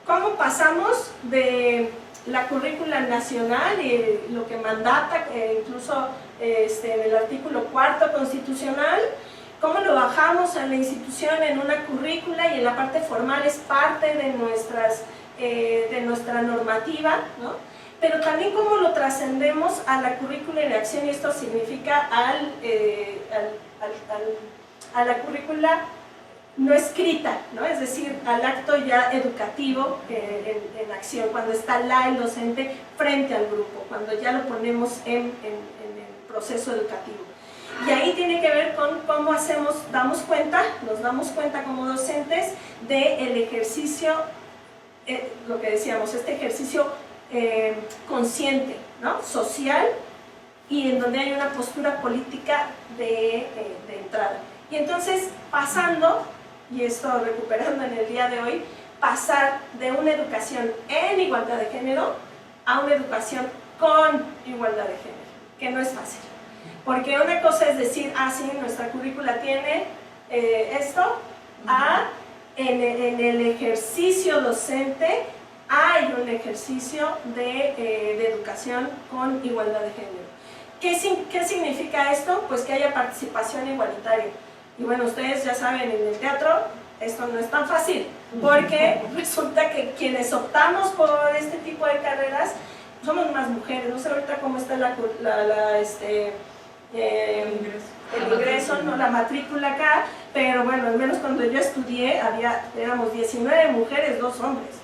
[SPEAKER 3] ¿cómo pasamos de la currícula nacional y lo que mandata, incluso en el artículo 4 constitucional, cómo lo bajamos a la institución en una currícula y en la parte formal es parte de nuestra normativa, ¿no? Pero también cómo lo trascendemos a la currícula en acción, y esto significa a la currícula no escrita, ¿no? Es decir, al acto ya educativo en acción, cuando está el docente frente al grupo, cuando ya lo ponemos en el proceso educativo. Y ahí tiene que ver con cómo nos damos cuenta como docentes del ejercicio, lo que decíamos, este ejercicio consciente, ¿no? Social, y en donde hay una postura política de entrada. Y entonces, pasando, y esto recuperando en el día de hoy, pasar de una educación en igualdad de género a una educación con igualdad de género, que no es fácil. Porque una cosa es decir, sí, nuestra currícula tiene esto, en el ejercicio docente hay un ejercicio de educación con igualdad de género. ¿Qué significa esto? Pues que haya participación igualitaria. Y bueno, ustedes ya saben, en el teatro esto no es tan fácil, porque resulta que quienes optamos por este tipo de carreras somos más mujeres. No sé ahorita cómo está el ingreso, ¿no? La matrícula acá, pero bueno, al menos cuando yo estudié éramos 19 mujeres, 2 hombres.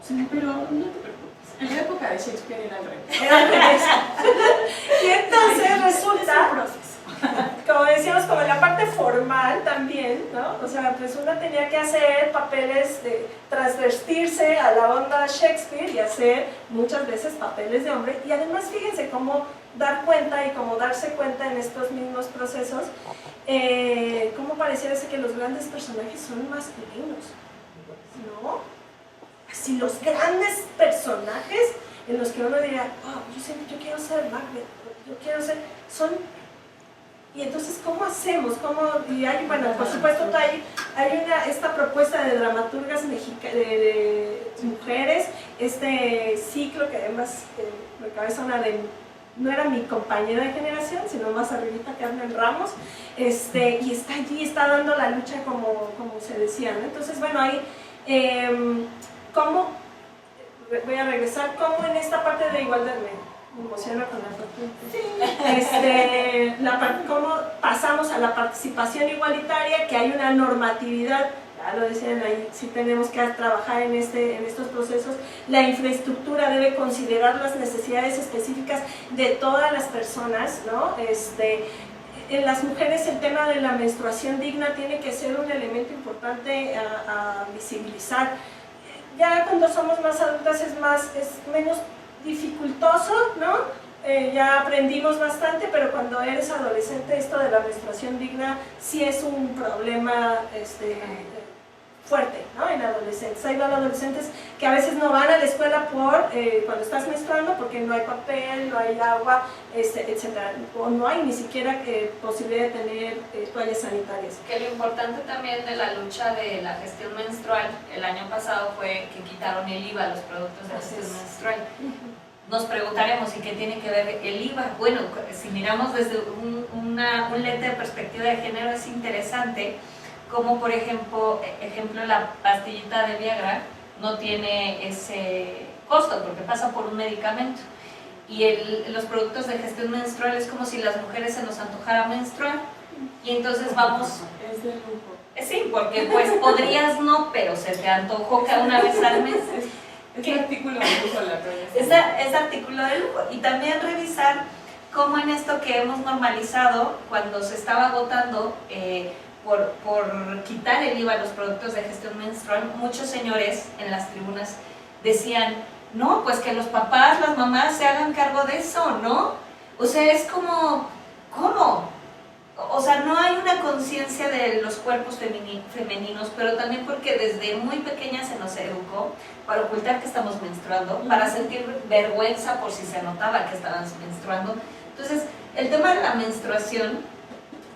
[SPEAKER 4] Sí, pero no te preocupes, en la época de Shakespeare era al revés.
[SPEAKER 3] Y entonces resulta, como decíamos, como en la parte formal también, ¿no? O sea, pues una tenía que hacer papeles transvestirse a la onda Shakespeare y hacer muchas veces papeles de hombre. Y además fíjense cómo dar cuenta y cómo darse cuenta en estos mismos procesos, cómo pareciera ser que los grandes personajes son masculinos, ¿no? Así los grandes personajes en los que uno diría, yo quiero ser Macbeth, yo quiero ser, y entonces ¿cómo hacemos? Bueno, por supuesto hay esta propuesta de dramaturgas de mujeres, este ciclo que además me cabeza no era mi compañera de generación, sino más arribita, Carmen Ramos, y está allí, está dando la lucha como se decía, ¿no? Entonces, bueno, ahí, voy a regresar, cómo en esta parte de igualdad, me emociona con la parte, cómo pasamos a la participación igualitaria, que hay una normatividad, ya lo decían ahí, sí tenemos que trabajar en estos procesos. La infraestructura debe considerar las necesidades específicas de todas las personas, ¿no? En las mujeres el tema de la menstruación digna tiene que ser un elemento importante a visibilizar. Ya cuando somos más adultas es menos dificultoso, ¿no? Ya aprendimos bastante, pero cuando eres adolescente esto de la menstruación digna sí es un problema fuerte, ¿no? En adolescentes. Hay adolescentes que a veces no van a la escuela por cuando estás menstruando porque no hay papel, no hay agua, etc. O no hay ni siquiera posibilidad de tener toallas sanitarias.
[SPEAKER 2] Que lo importante también de la lucha de la gestión menstrual el año pasado fue que quitaron el IVA a los productos de gestión menstrual. Nos preguntaremos, ¿y qué tiene que ver el IVA? Bueno, si miramos desde un lente de perspectiva de género es interesante, como por ejemplo la pastillita de Viagra no tiene ese costo porque pasa por un medicamento. Y los productos de gestión menstrual es como si las mujeres se nos antojara menstruar y entonces vamos...
[SPEAKER 4] Es de lujo.
[SPEAKER 2] Sí, porque pues podrías no, pero se te antojó cada una vez al mes.
[SPEAKER 4] Es artículo de lujo la
[SPEAKER 2] es artículo de lujo. Y también revisar cómo en esto que hemos normalizado, cuando se estaba votando por quitar el IVA a los productos de gestión menstrual, muchos señores en las tribunas decían, no, pues que los papás, las mamás se hagan cargo de eso, ¿no? O sea, es como, ¿cómo? O sea, no hay una conciencia de los cuerpos femeninos, pero también porque desde muy pequeña se nos educó para ocultar que estamos menstruando, para sentir vergüenza por si se notaba que estábamos menstruando. Entonces, el tema de la menstruación,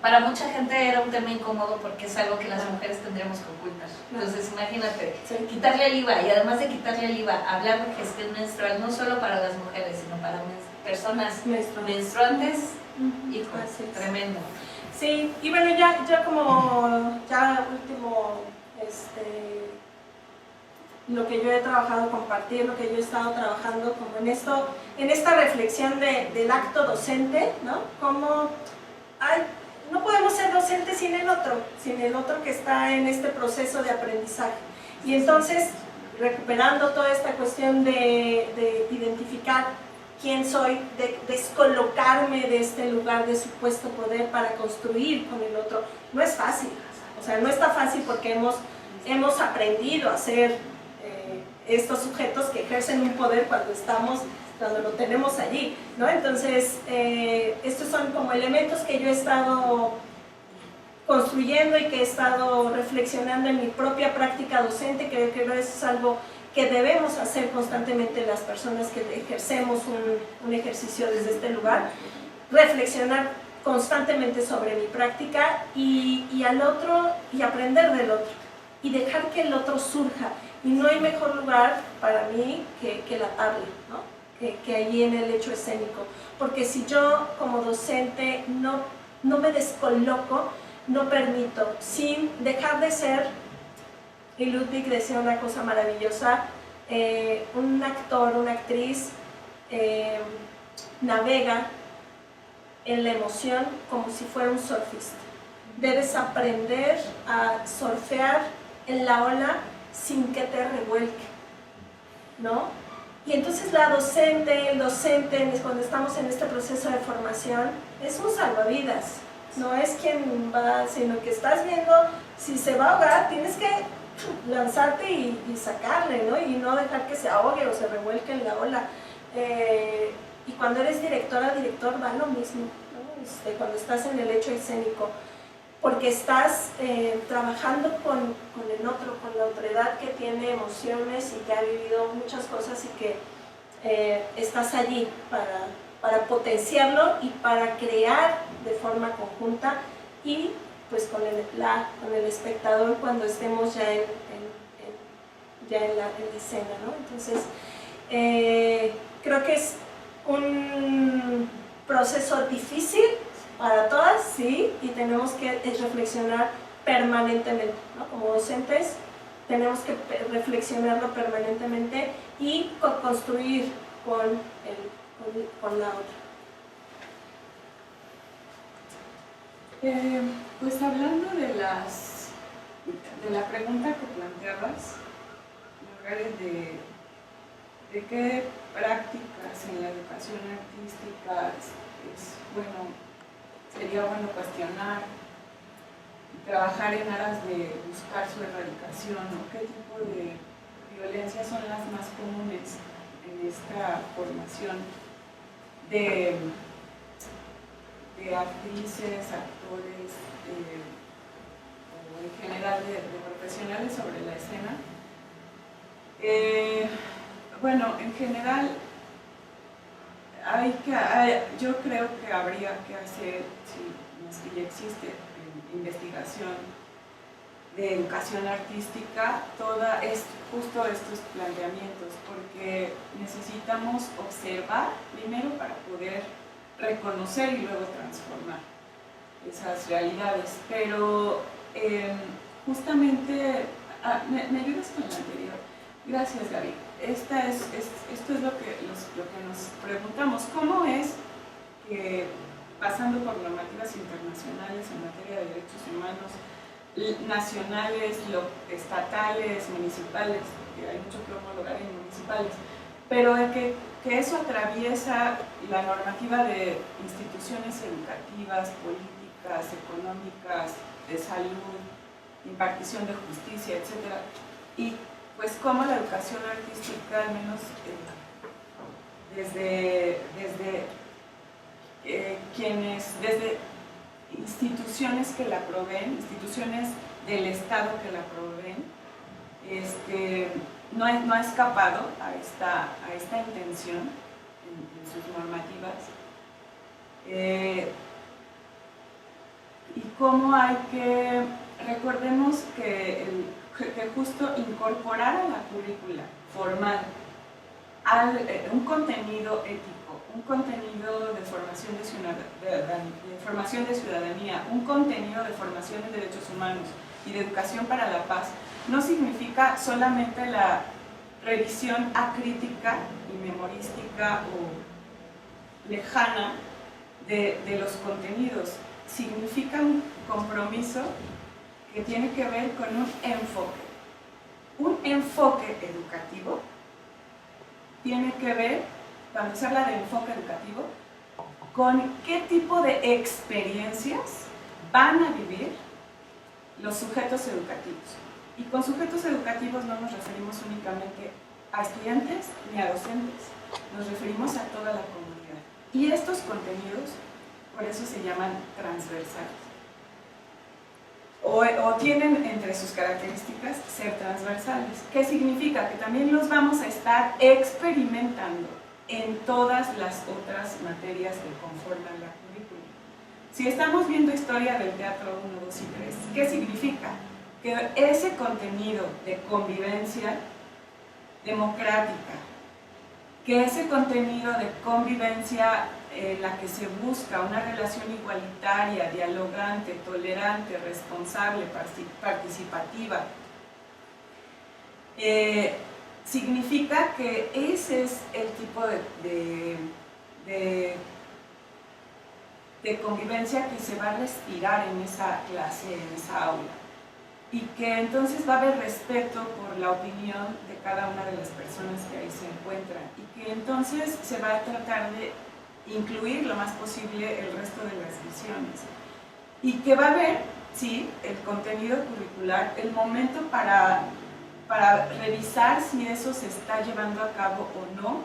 [SPEAKER 2] para mucha gente era un tema incómodo porque es algo que las mujeres tendríamos que ocultar. Entonces, imagínate, quitarle el IVA y además de quitarle el IVA, hablar de gestión menstrual no solo para las mujeres, sino para personas menstruantes, hijo, tremendo.
[SPEAKER 3] Sí, y bueno, ya como último, lo que yo he trabajado, compartir lo que yo he estado trabajando como en esta reflexión del acto docente, ¿no? Como no podemos ser docentes sin el otro que está en este proceso de aprendizaje. Y entonces, recuperando toda esta cuestión de identificar quién soy, de descolocarme de este lugar de supuesto poder para construir con el otro, no es fácil. O sea, no está fácil porque hemos aprendido a ser estos sujetos que ejercen un poder cuando lo tenemos allí, ¿no? Entonces, estos son como elementos que yo he estado construyendo y que he estado reflexionando en mi propia práctica docente, que creo que eso es algo que debemos hacer constantemente las personas que ejercemos un ejercicio desde este lugar, reflexionar constantemente sobre mi práctica y al otro, y aprender del otro, y dejar que el otro surja. Y no hay mejor lugar para mí que la tabla, ¿no? Que allí en el hecho escénico. Porque si yo como docente no me descoloco, no permito, sin dejar de ser... Y Ludwig decía una cosa maravillosa, un actor, una actriz navega en la emoción como si fuera un surfista. Debes aprender a surfear en la ola sin que te revuelque, ¿no? Y entonces la docente, el docente, cuando estamos en este proceso de formación, es un salvavidas, no es quien va, sino que estás viendo si se va a ahogar, tienes que lanzarte y sacarle, ¿no? Y no dejar que se ahogue o se revuelque en la ola. Y cuando eres directora, director, va lo mismo, ¿no? Cuando estás en el hecho escénico, porque estás trabajando con el otro, con la otredad que tiene emociones y que ha vivido muchas cosas y que estás allí para potenciarlo y para crear de forma conjunta y pues con el espectador cuando estemos ya en la escena, ¿no? Entonces, creo que es un proceso difícil para todas, sí, y tenemos que reflexionar permanentemente, ¿no? Como docentes tenemos que reflexionarlo permanentemente y construir con la otra.
[SPEAKER 4] Pues hablando de la pregunta que planteabas, Margaret, de qué prácticas en la educación artística sería bueno cuestionar, trabajar en aras de buscar su erradicación, ¿no? ¿Qué tipo de violencias son las más comunes en esta formación de actrices, actores, en general de profesionales sobre la escena. Bueno, en general yo creo que habría que hacer, si no es que ya existe, investigación de educación artística, es justo estos planteamientos, porque necesitamos observar primero para poder reconocer y luego transformar esas realidades. Pero justamente, ¿me ayudas con la anterior? Gracias, Gaby. Esto es lo que nos preguntamos. ¿Cómo es que, pasando por normativas internacionales en materia de derechos humanos, nacionales, estatales, municipales, porque hay mucho que homologar en municipales, pero que eso atraviesa la normativa de instituciones educativas, políticas, económicas, de salud, impartición de justicia, etc. Y pues cómo la educación artística, al menos desde instituciones que la proveen, instituciones del Estado que la proveen, no ha escapado a esta intención en sus normativas. Y cómo hay que, recordemos que justo incorporar a la currícula formal un contenido ético, un contenido de formación de ciudadanía, un contenido de formación de derechos humanos y de educación para la paz, no significa solamente la revisión acrítica y memorística o lejana de los contenidos, significa un compromiso que tiene que ver con un enfoque educativo. Tiene que ver, cuando se habla de enfoque educativo, con qué tipo de experiencias van a vivir los sujetos educativos. Y con sujetos educativos no nos referimos únicamente a estudiantes ni a docentes, nos referimos a toda la comunidad. Y estos contenidos, por eso se llaman transversales. O tienen entre sus características ser transversales. ¿Qué significa? Que también los vamos a estar experimentando en todas las otras materias que conforman la currícula. Si estamos viendo historia del teatro 1, 2 y 3, ¿qué significa? Que ese contenido de convivencia democrática, que ese contenido de convivencia en la que se busca una relación igualitaria, dialogante, tolerante, responsable, participativa, significa que ese es el tipo de convivencia que se va a respirar en esa clase, en esa aula. Y que entonces va a haber respeto por la opinión de cada una de las personas que ahí se encuentran. Y que entonces se va a tratar de incluir lo más posible el resto de las visiones. Y que va a haber, sí, el contenido curricular, el momento para revisar si eso se está llevando a cabo o no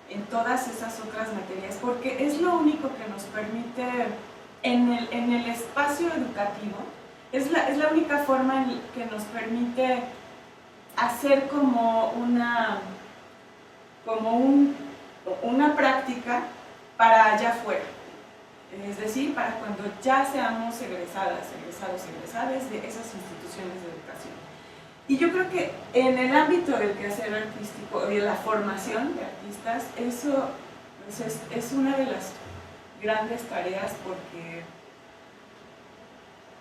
[SPEAKER 4] en todas esas otras materias, porque es lo único que nos permite, en el espacio educativo, es la única forma en que nos permite hacer como una práctica para allá afuera, es decir, para cuando ya seamos egresadas, egresadas de esas instituciones de educación. Y yo creo que en el ámbito del quehacer artístico y de la formación de artistas, eso pues es una de las grandes tareas, porque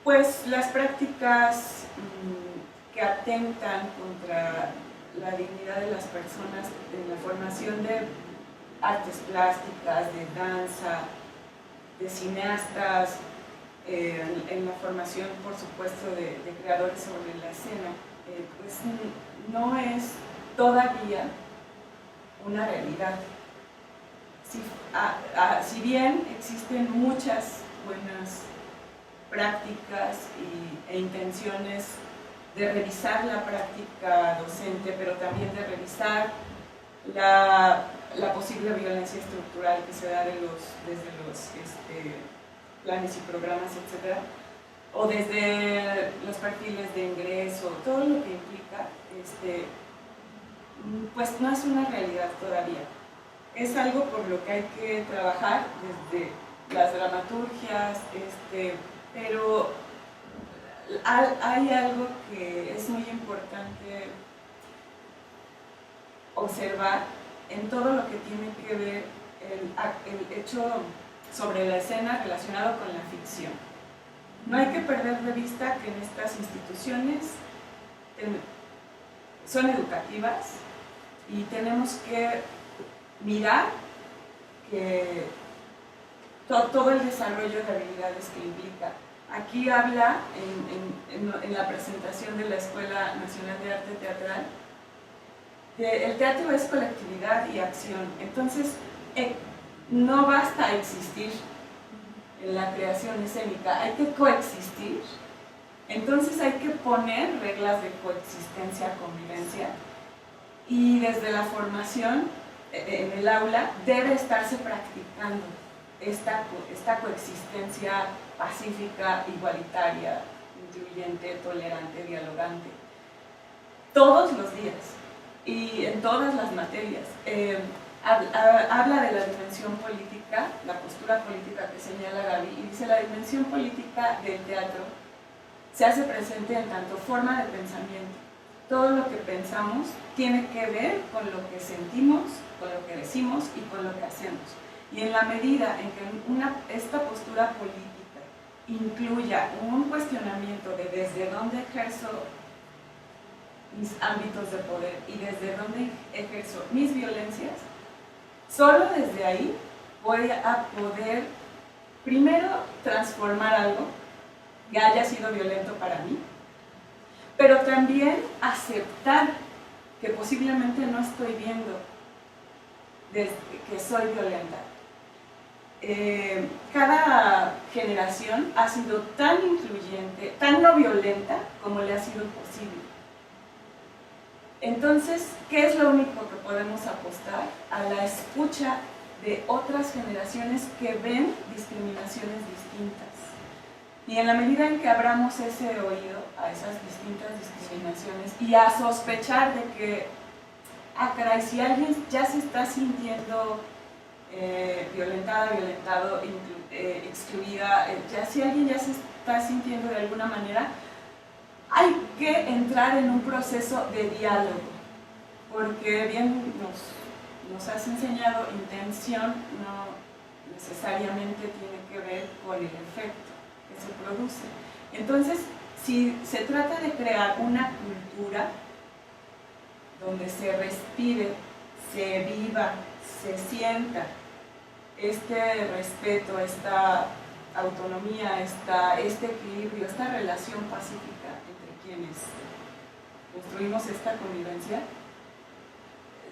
[SPEAKER 4] pues las prácticas que atentan contra la dignidad de las personas en la formación de artes plásticas, de danza, de cineastas, en la formación, por supuesto, de creadores sobre la escena, pues no es todavía una realidad. Si bien existen muchas buenas prácticas e intenciones de revisar la práctica docente, pero también de revisar la posible violencia estructural que se da desde los planes y programas, etc. o desde los perfiles de ingreso, todo lo que implica, pues no es una realidad todavía. Es algo por lo que hay que trabajar desde las dramaturgias, pero hay algo que es muy importante observar en todo lo que tiene que ver el hecho sobre la escena relacionado con la ficción. No hay que perder de vista que en estas instituciones son educativas y tenemos que mirar que todo el desarrollo de habilidades que implica. Aquí habla en la presentación de la Escuela Nacional de Arte Teatral que el teatro es colectividad y acción. Entonces, no basta existir en la creación escénica, hay que coexistir. Entonces hay que poner reglas de coexistencia, convivencia, y desde la formación en el aula debe estarse practicando esta coexistencia pacífica, igualitaria, incluyente, tolerante, dialogante, todos los días y en todas las materias. Habla de la dimensión política, la postura política que señala Gaby, y dice: la dimensión política del teatro se hace presente en tanto forma de pensamiento. Todo lo que pensamos tiene que ver con lo que sentimos, con lo que decimos y con lo que hacemos. Y en la medida en que esta postura política incluya un cuestionamiento de desde dónde ejerzo mis ámbitos de poder y desde dónde ejerzo mis violencias, solo desde ahí voy a poder primero transformar algo que haya sido violento para mí, pero también aceptar que posiblemente no estoy viendo que soy violenta. Cada generación ha sido tan incluyente, tan no violenta como le ha sido posible. Entonces, ¿qué es lo único que podemos apostar? A la escucha de otras generaciones que ven discriminaciones distintas. Y en la medida en que abramos ese oído a esas distintas discriminaciones y a sospechar de que, caray, si alguien ya se está sintiendo violentada, violentado, excluida, si alguien ya se está sintiendo de alguna manera, hay que entrar en un proceso de diálogo, porque bien nos has enseñado, intención no necesariamente tiene que ver con el efecto que se produce. Entonces, si se trata de crear una cultura donde se respire, se viva, se sienta este respeto, esta autonomía, este equilibrio, esta relación pacífica entre quienes construimos esta convivencia,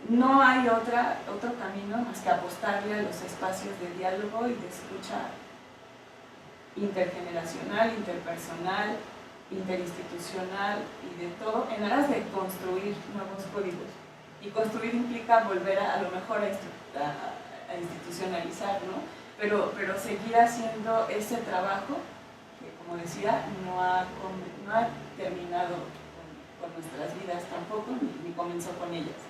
[SPEAKER 4] no hay otro camino más que apostarle a los espacios de diálogo y de escucha intergeneracional, interpersonal, interinstitucional y de todo, en aras de construir nuevos códigos. Y construir implica volver a lo mejor a institucionalizar, ¿no? Pero seguir haciendo ese trabajo que, como decía, no ha terminado con nuestras vidas tampoco, ni comenzó con ellas.